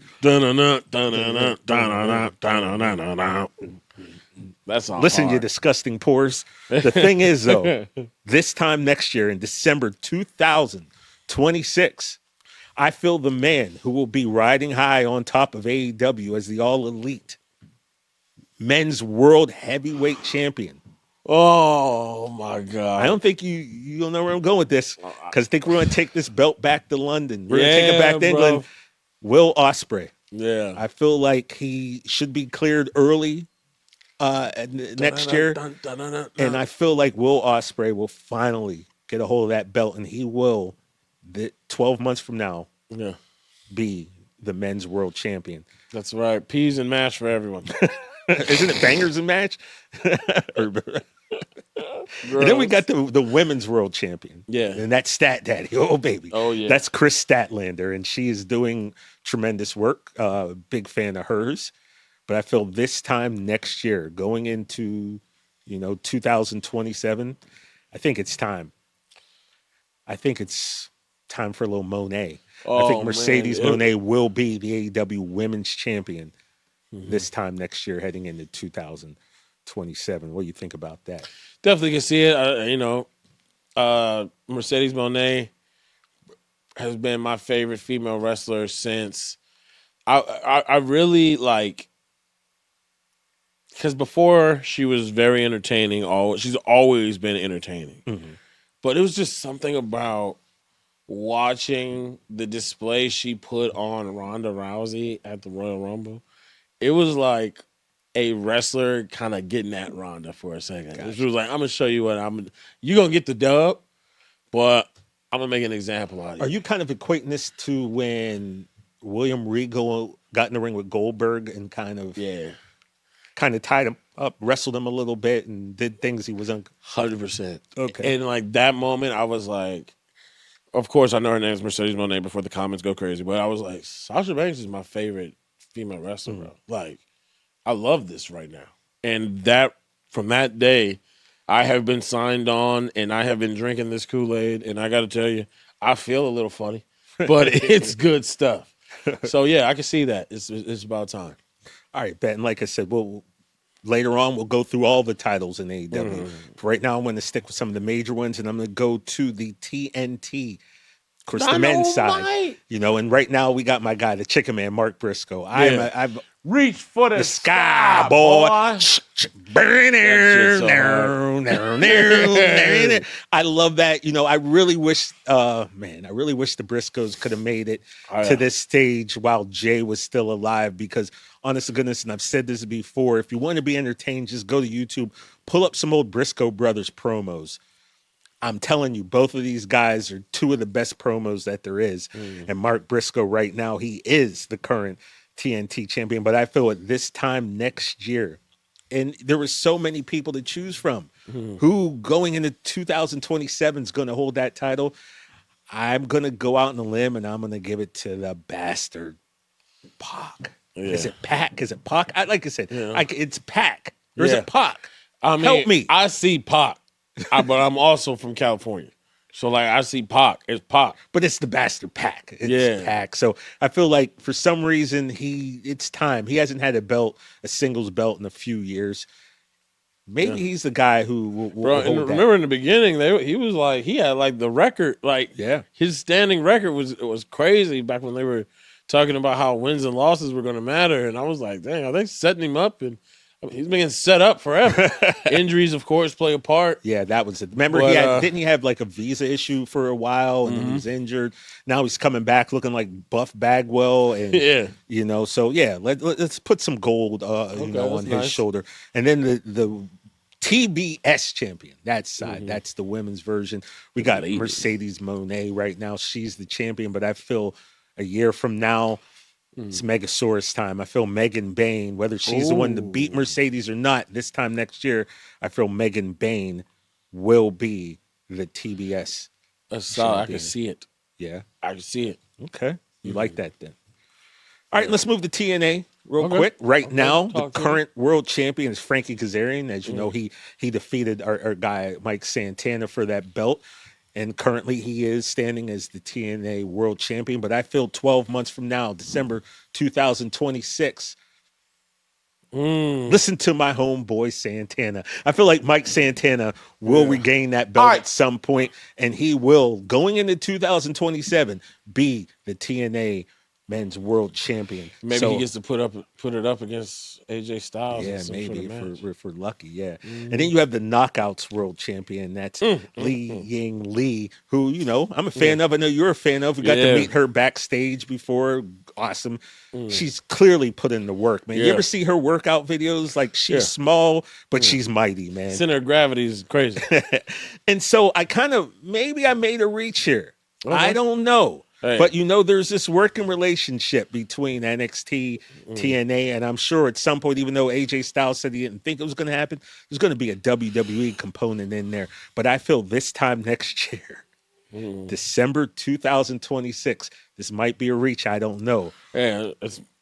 That's all. Listen, you disgusting pores. The thing is, though, this time next year in December 2026, I feel the man who will be riding high on top of AEW as the all elite men's world heavyweight champion Oh my God. I don't think you'll know where I'm going with this, because I think we're going to take this belt back to London. We're going to take it back to England. Will Ospreay. Yeah. I feel like he should be cleared early next year. And I feel like Will Ospreay will finally get a hold of that belt, and he will, 12 months from now, be the men's world champion. That's right. Peas and mash for everyone. Isn't it bangers and mash? And then we got the women's world champion. Yeah. And that's Stat Daddy. Oh, baby. Oh, yeah. That's Chris Statlander, and she is doing tremendous work. Big fan of hers. But I feel this time next year, going into, 2027, I think it's time. I think it's time for a little Monet. I think Mercedes Monet will be the AEW women's champion this time next year, heading into 2027. What do you think about that? Definitely can see it. Mercedes Monet has been my favorite female wrestler since I really like, because before she was very entertaining. She's always been entertaining, but it was just something about watching the display she put on Ronda Rousey at the Royal Rumble. It was like a wrestler kind of getting at Ronda for a second. Gotcha. She was like, I'm going to show you what you're going to get the dub, but I'm going to make an example out of you. Are you kind of equating this to when William Regal got in the ring with Goldberg and kind of tied him up, wrestled him a little bit, and did things he was 100%. Okay. And like that moment, I was like, of course, I know her name is Mercedes Moné before the comments go crazy, but I was like, Sasha Banks is my favorite female wrestler, bro. Like, I love this right now. And from that day, I have been signed on, and I have been drinking this Kool-Aid, and I got to tell you, I feel a little funny, but it's good stuff. So, yeah, I can see that. It's about time. All right, Bet. And like I said, later on, we'll go through all the titles in AEW. Right now, I'm going to stick with some of the major ones, and I'm going to go to the TNT. Of course, the men's side. And right now, we got my guy, the Chicken Man, Mark Briscoe. I've reach for the sky, boy. I love that. I really wish, I really wish the Briscoes could have made it to this stage while Jay was still alive, because honest to goodness, and I've said this before, if you want to be entertained, just go to YouTube, pull up some old Briscoe Brothers promos. I'm telling you, both of these guys are two of the best promos that there is. And Mark Briscoe right now, he is the current TNT champion. But I feel at this time next year, and there were so many people to choose from, who going into 2027 is going to hold that title. I'm going to go out on a limb, and I'm going to give it to the bastard Pac. Yeah. Is it Pac? Is it Pac? Like I said, it's Pac. Or is it Pac? Help me. I see Pac. But I'm also from California. So, like, I see Pac. It's Pac. But it's the bastard Pac. It's Pac. So, I feel like for some reason, it's time. He hasn't had a singles belt in a few years. Maybe he's the guy who will hold that. Remember in the beginning, he had like the record. Like, his standing record was crazy back when they were talking about how wins and losses were going to matter. And I was like, dang, are they setting him up? And he's been set up forever. Injuries, of course, play a part. Yeah, that was it. Remember, didn't he have like a visa issue for a while, and then he was injured. Now he's coming back looking like Buff Bagwell, and So let's put some gold, on his shoulder, and then the TBS champion. That side, that's the women's version. We got Mercedes Moné right now. She's the champion, but I feel a year from now, it's Megasaurus time. I feel Megan Bayne, whether she's the one to beat Mercedes or not, this time next year, I feel Megan Bayne will be the TBS. That's solid. I can see it. Yeah? I can see it. Okay. You like that then. All right, let's move to TNA real quick. Right now, the current world champion is Frankie Kazarian. As you know, he defeated our guy Mike Santana for that belt. And currently he is standing as the TNA world champion. But I feel 12 months from now, December 2026, listen to my homeboy Santana. I feel like Mike Santana will regain that belt at some point, and he will, going into 2027, be the TNA men's world champion. Maybe he gets to put it up against AJ Styles. Yeah, maybe if we're lucky. Yeah, Mm. and then you have the Knockouts world champion. That's Li Ying Lee, who I'm a fan of. I know you're a fan of. We got to meet her backstage before. Awesome. She's clearly put in the work, man. You ever see her workout videos? Like she's small, but she's mighty, man. Center of gravity is crazy. And so I maybe I made a reach here. Okay. I don't know. Hey. But there's this working relationship between NXT, TNA, and I'm sure at some point, even though AJ Styles said he didn't think it was going to happen, there's going to be a WWE component in there. But I feel this time next year, December 2026, this might be a reach. I don't know. Yeah,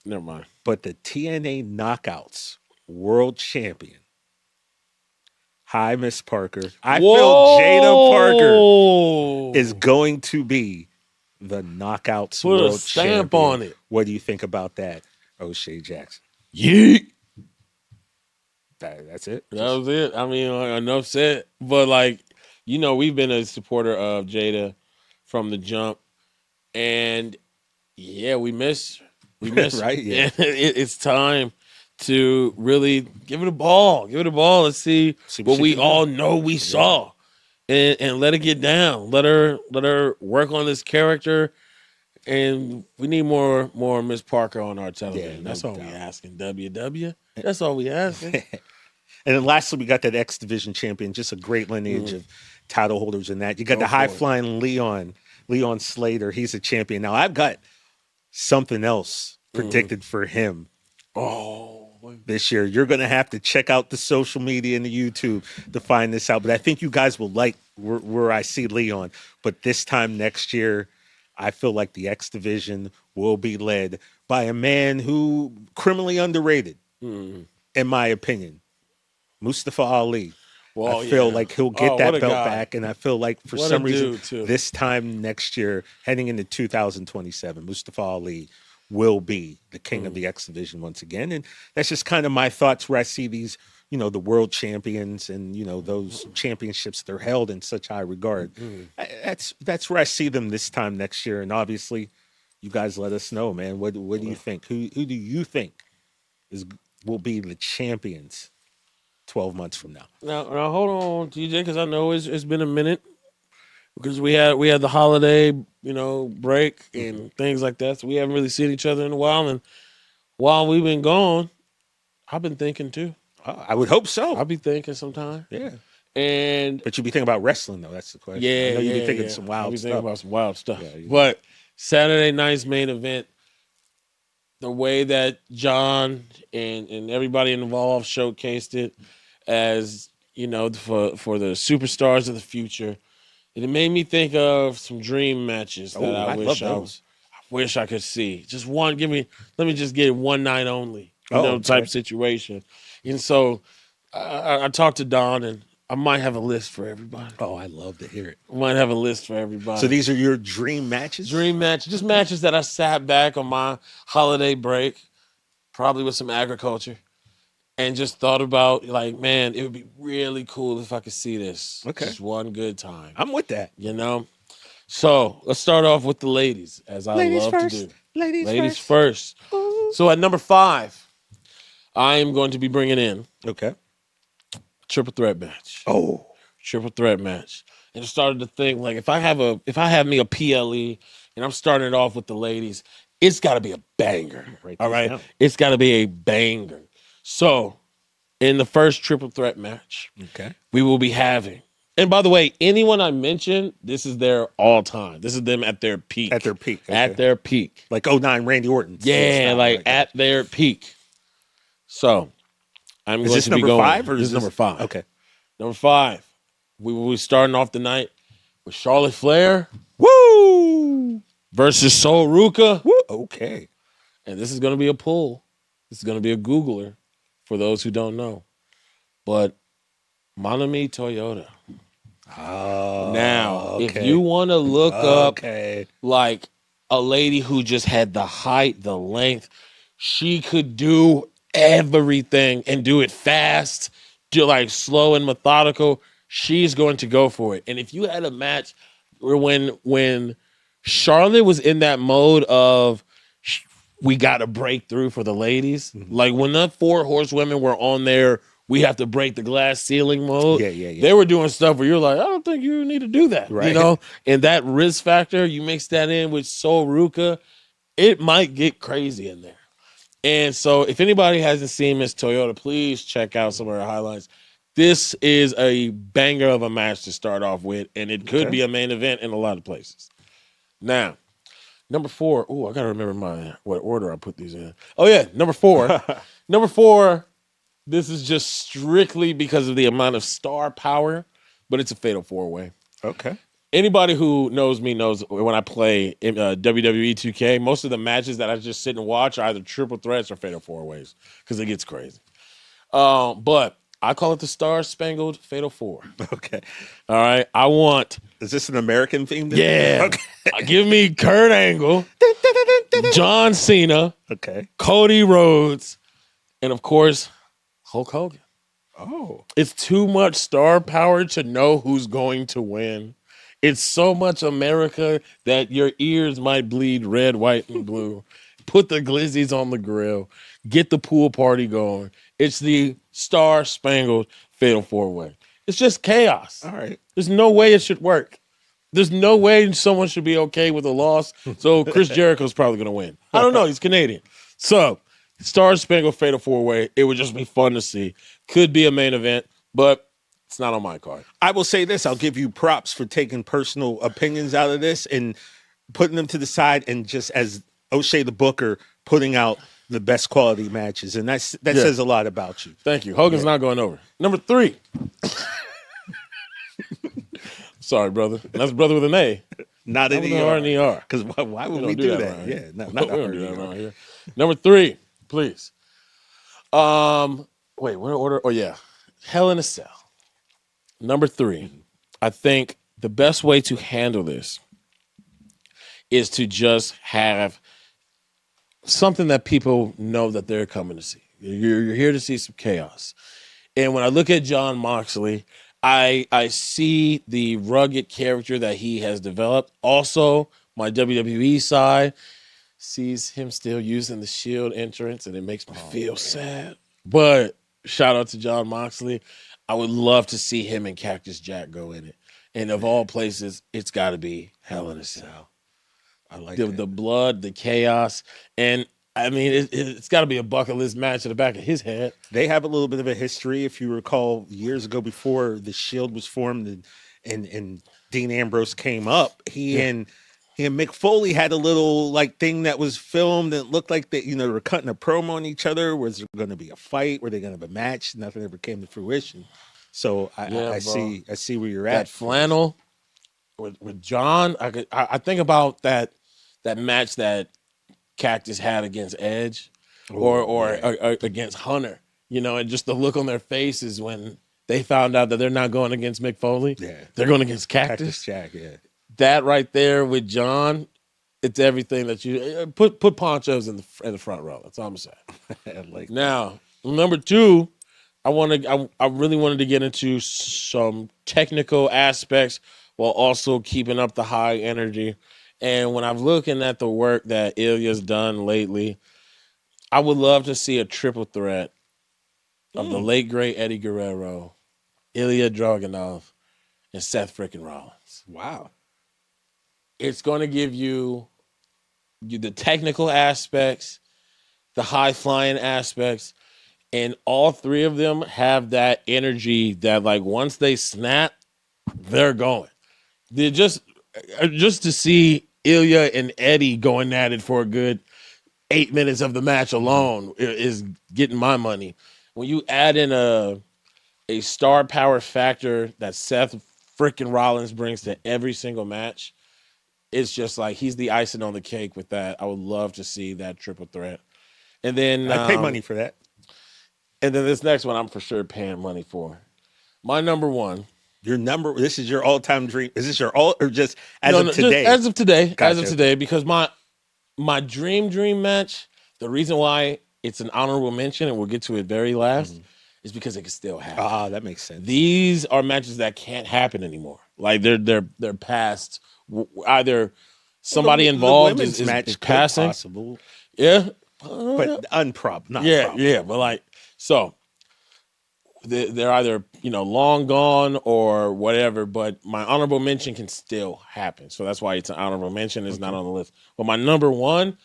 never mind. But the TNA Knockouts World Champion. Hi, Miss Parker. I feel Jada Parker is going to be the Knockouts Put World a stamp Champion. on it. What do you think about that, O'Shea Jackson? Yeet. That's it. That was it. I mean, enough said. But we've been a supporter of Jada from the jump, and we miss right. Yeah, it's time to really give it a ball. Give it a ball and see what we all know we saw. And let her get down. Let her work on this character. And we need more Miss Parker on our television. That's all we asking. WW. That's all we asking. And then lastly, we got that X Division champion. Just a great lineage of title holders in that. You got the high flying Leon Slater. He's a champion. Now I've got something else predicted for him. This year, you're going to have to check out the social media and the YouTube to find this out. But I think you guys will like where I see Leon. But this time next year, I feel like the X Division will be led by a man who criminally underrated, in my opinion, Mustafa Ali. Well, I feel like he'll get that belt back, and I feel like for some reason this time next year, heading into 2027, Mustafa Ali will be the king of the X Division once again. And that's just kind of my thoughts where I see these, the world champions and, those championships, they're held in such high regard. That's where I see them this time next year. And obviously, you guys let us know, man. What do you think? Who do you think will be the champions 12 months from now? Now hold on, TJ, because I know it's been a minute. Because we had the holiday, break and things like that. So we haven't really seen each other in a while. And while we've been gone, I've been thinking too. I would hope so. I'll be thinking sometime. Yeah. But you'd be thinking about wrestling, though. That's the question. Yeah. I know you'd be thinking some wild stuff. Thinking about some wild stuff. Yeah, but Saturday night's main event, the way that John and everybody involved showcased it as, for the superstars of the future. It made me think of some dream matches that I wish I could see. Just one, let me just get one night only, type situation. And so I talked to Don, and I might have a list for everybody. Oh, I love to hear it. I might have a list for everybody. So these are your dream matches? Dream matches, just matches that I sat back on my holiday break, probably with some agriculture, and just thought about, man, it would be really cool if I could see this. Okay. Just one good time. I'm with that. So let's start off with the ladies, as I love to do. Ladies first. Ooh. So at number 5, I am going to be bringing in triple threat match. Oh, triple threat match. And I started to think, if I have me a PLE and I'm starting it off with the ladies, it's got to be a banger. All right, it's got to be a banger. So, in the first triple threat match, we will be having, and by the way, anyone I mentioned, this is their all time. This is them at their peak. At their peak. Okay. At their peak. Like 09 Randy Orton. Yeah, at their peak. So, I'm going to be going. 5 or is this number 5? Okay. Number 5. We will be starting off the night with Charlotte Flair. Woo! Versus Sol Ruka. Woo! Okay. And this is going to be a pull. This is going to be a Googler. For those who don't know, but Manami Toyota. Oh, now, if you want to look up like a lady who just had the height, the length, she could do everything and do it fast, do slow and methodical. She's going to go for it. And if you had a match where when Charlotte was in that mode of we got to break through for the ladies. Like when the 4 horsewomen were on there, we have to break the glass ceiling mode. Yeah. They were doing stuff where you're like, I don't think you need to do that. Right. You know? And that risk factor, you mix that in with Sol Ruka, it might get crazy in there. And so if anybody hasn't seen Miss Toyota, please check out some of her highlights. This is a banger of a match to start off with, and it could be a main event in a lot of places. Now, number 4. Oh, I got to remember what order I put these in. Oh, yeah, number 4. Number 4, this is just strictly because of the amount of star power, but it's a fatal 4-way. Okay. Anybody who knows me knows when I play in, WWE 2K, most of the matches that I just sit and watch are either triple threats or fatal 4-ways because it gets crazy. But I call it the Star Spangled Fatal 4. Okay. All right. I want. Is this an American theme? Yeah. Okay. Give me Kurt Angle, John Cena, Cody Rhodes, and of course, Hulk Hogan. Oh. It's too much star power to know who's going to win. It's so much America that your ears might bleed red, white, and blue. Put the glizzies on the grill. Get the pool party going. It's the Star-Spangled Fatal 4-Way. It's just chaos. All right. There's no way it should work. There's no way someone should be okay with a loss. So Chris Jericho's probably going to win. I don't know. He's Canadian. So Star-Spangled Fatal 4-Way, it would just be fun to see. Could be a main event, but it's not on my card. I will say this. I'll give you props for taking personal opinions out of this and putting them to the side and just as O'Shea the Booker putting out the best quality matches. And that says a lot about you. Thank you. Hogan's not going over. Number 3. Sorry, brother. That's brother with an A. Not an ER. An ER. Because why would we do that? Yeah, not we don't do that around here. Number 3, please. Wait, what order? Oh, yeah. Hell in a Cell. Number 3, I think the best way to handle this is to just have something that people know that they're coming to see. You're here to see some chaos. And when I look at Jon Moxley, I see the rugged character that he has developed. Also, my WWE side sees him still using the Shield entrance, and it makes me feel sad. But shout out to Jon Moxley. I would love to see him and Cactus Jack go in it. And of all places, it's got to be Hell in a Cell. I like the blood, the chaos. And, I mean, it's got to be a bucket list match at the back of his head. They have a little bit of a history. If you recall, years ago before the Shield was formed and Dean Ambrose came up, he and Mick Foley had a little thing that was filmed and it looked like they were cutting a promo on each other. Was there going to be a fight? Were they going to have a match? Nothing ever came to fruition. So I see where you're at. That flannel with John, I think about that match that Cactus had against Edge or against Hunter, and just the look on their faces when they found out that they're not going against Mick Foley. Yeah. They're going against Cactus Jack, yeah. That right there with John, it's everything that you put ponchos in the front row. That's all I'm saying. Now, number 2, I really wanted to get into some technical aspects while also keeping up the high energy. And when I'm looking at the work that Ilya's done lately, I would love to see a triple threat of the late great Eddie Guerrero, Ilya Dragunov, and Seth frickin' Rollins. Wow. It's going to give you the technical aspects, the high-flying aspects, and all 3 of them have that energy that, once they snap, they're going. They're just to see Ilya and Eddie going at it for a good 8 minutes of the match alone is getting my money. When you add in a star power factor that Seth frickin' Rollins brings to every single match, it's just he's the icing on the cake with that. I would love to see that triple threat. And then I pay money for that. And then this next one I'm for sure paying money for. My number 1. This is your all-time dream. Is this your all or just as of today? As of today. Gotcha. As of today, because my dream match, the reason why it's an honorable mention, and we'll get to it very last, is because it can still happen. Ah, that makes sense. These are matches that can't happen anymore. They're past either somebody involved is passing. Possible. Yeah. But not probable. Yeah. But like, so they're either, long gone or whatever, but my honorable mention can still happen. So that's why it's an honorable mention. It's not on the list. But my number one,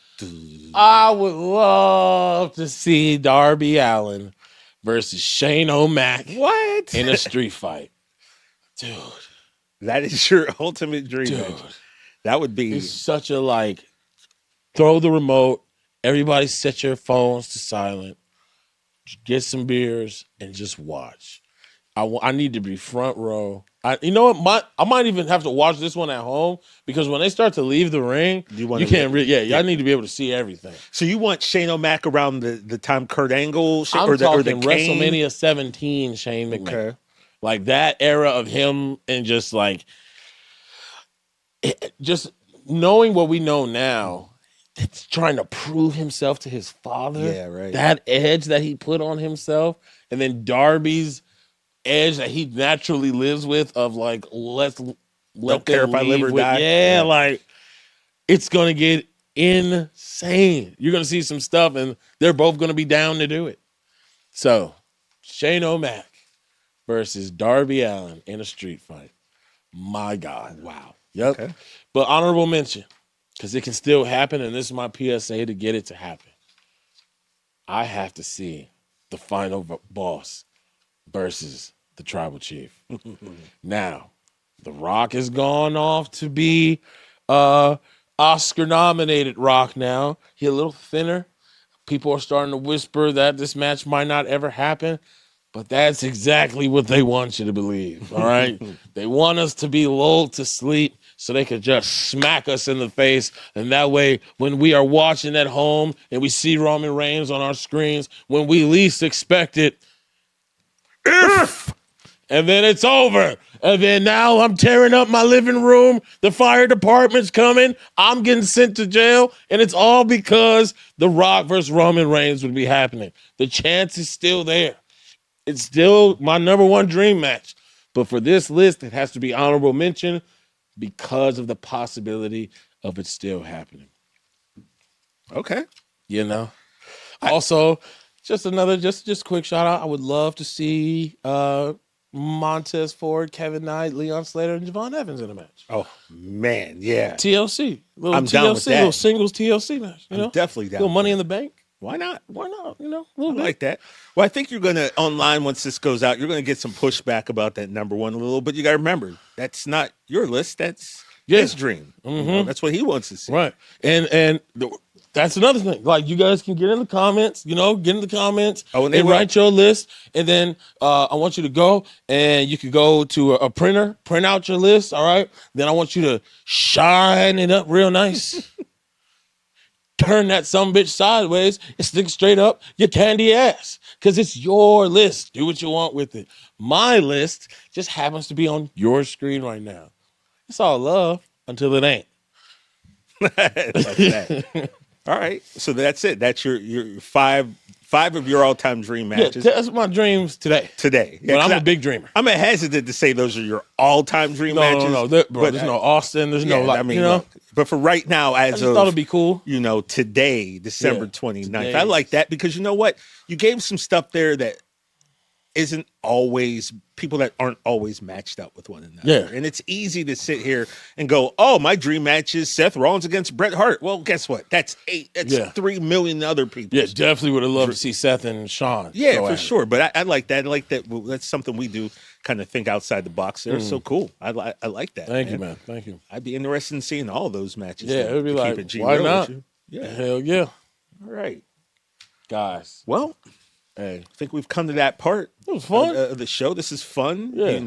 I would love to see Darby Allin versus Shane O'Mac What? in a street fight. Dude. That is your ultimate dream match. That would be. It's such a throw the remote, everybody set your phones to silent, get some beers, and just watch. I need to be front row. You know what? I might even have to watch this one at home because when they start to leave the ring, you can't really. I need to be able to see everything. So you want Shane O'Mac around the time Kurt Angle or the WrestleMania 17 Shane McMahon. Okay. Like that era of him and just knowing what we know now, it's trying to prove himself to his father. Yeah, right. That edge that he put on himself, and then Darby's edge that he naturally lives with of let don't care if I live or die. Yeah, it's gonna get insane. You're gonna see some stuff, and they're both gonna be down to do it. So, Shane O'Mac versus Darby Allin in a street fight. My God. Wow. Yep. Okay. But honorable mention, because it can still happen, and this is my PSA to get it to happen. I have to see the final boss versus the Tribal Chief. Now, The Rock has gone off to be Oscar-nominated Rock now. He's a little thinner. People are starting to whisper that this match might not ever happen. But that's exactly what they want you to believe, all right? They want us to be lulled to sleep so they could just smack us in the face. And that way, when we are watching at home and we see Roman Reigns on our screens, when we least expect it, and then it's over. And then now I'm tearing up my living room. The fire department's coming. I'm getting sent to jail. And it's all because The Rock versus Roman Reigns would be happening. The chance is still there. It's still my number one dream match. But for this list, it has to be honorable mention because of the possibility of it still happening. Okay. Also, just another, just quick shout out. I would love to see Montez Ford, Kevin Knight, Leon Slater, and Javon Evans in a match. Oh, man, yeah. TLC. I'm down with that. Little singles TLC match. I'm definitely down. Little Money in the Bank. Why not? I like that. Well, I think you're going to, online, once this goes out, you're going to get some pushback about that number one a little, but you got to remember, that's not your list. That's his dream. Mm-hmm. That's what he wants to see. Right. And that's another thing. You guys can get in the comments, and write your list. And then I want you to go and you can go to a printer, print out your list. All right. Then I want you to shine it up real nice. Turn that sumbitch sideways and stick straight up your candy ass. Because it's your list. Do what you want with it. My list just happens to be on your screen right now. It's all love until it ain't. Like that. All right. So that's it. That's your five of your all-time dream matches. Yeah, that's my dreams today. Yeah, but I'm a big dreamer. I'm hesitant to say those are your all-time dream matches. No. There's no Austin. There's no, look, but for right now, I just thought it'd be cool. Today, December 29th. I like that because you know what? You gave some stuff there that isn't always people that aren't always matched up with one another. Yeah. And it's easy to sit here and go, oh, my dream match is Seth Rollins against Bret Hart. Well, guess what? That's 3 million other people. Yeah, definitely would have loved to see Seth and Sean. Yeah, for sure. But I like that. I like that. Well, that's something we do, kind of think outside the box there. So cool. I like that. Thank you, man. Thank you. I'd be interested in seeing all those matches. Yeah, it would be like, why not? Yeah. Hell yeah. All right. Guys. Well, I think we've come to that part. It was fun. Of the show. This is fun. Yeah.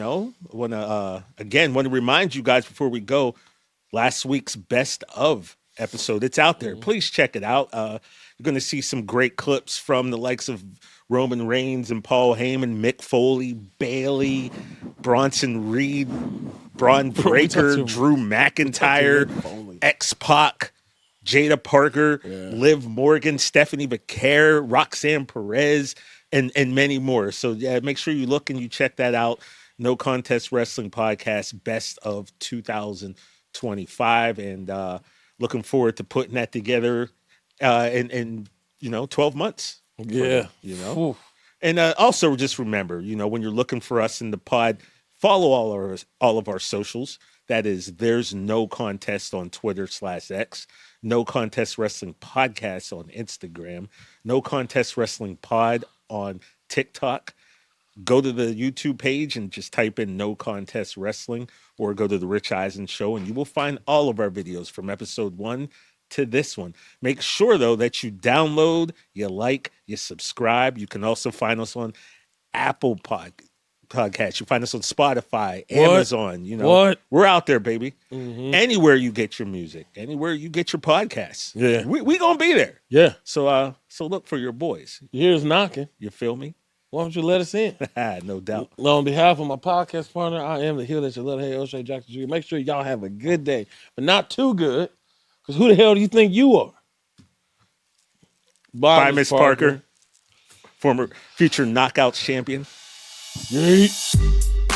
Want to remind you guys before we go, last week's best of episode. It's out there. Please check it out. You're going to see some great clips from the likes of Roman Reigns and Paul Heyman, Mick Foley, Bayley, Bronson Reed, Braun Breaker, Drew McIntyre, X-Pac, Jada Parker, Liv Morgan, Stephanie Becerra, Roxanne Perez, and many more. So yeah, make sure you look and you check that out. No Contest Wrestling Podcast, best of 2025. And looking forward to putting that together in 12 months. Yeah. You. And also just remember, when you're looking for us in the pod, follow all of our socials. That is, there's No Contest on Twitter/X, No Contest Wrestling Podcast on Instagram, No Contest Wrestling Pod on TikTok. Go to the YouTube page and just type in No Contest Wrestling, or go to the Rich Eisen Show, and you will find all of our videos from episode 1 to this one. Make sure, though, that you download, you like, you subscribe. You can also find us on Apple Podcasts. You find us on Spotify, Amazon. We're out there, baby. Mm-hmm. Anywhere you get your music, anywhere you get your podcasts. Yeah, we gonna be there. Yeah. So look for your boys. Here's knocking. You feel me? Why don't you let us in? No doubt. On behalf of my podcast partner, I am the heel that you love. Hey, O'Shea Jackson Jr. Make sure y'all have a good day, but not too good. Because who the hell do you think you are? Bye, Miss Parker. Former future knockout champion. Yeet.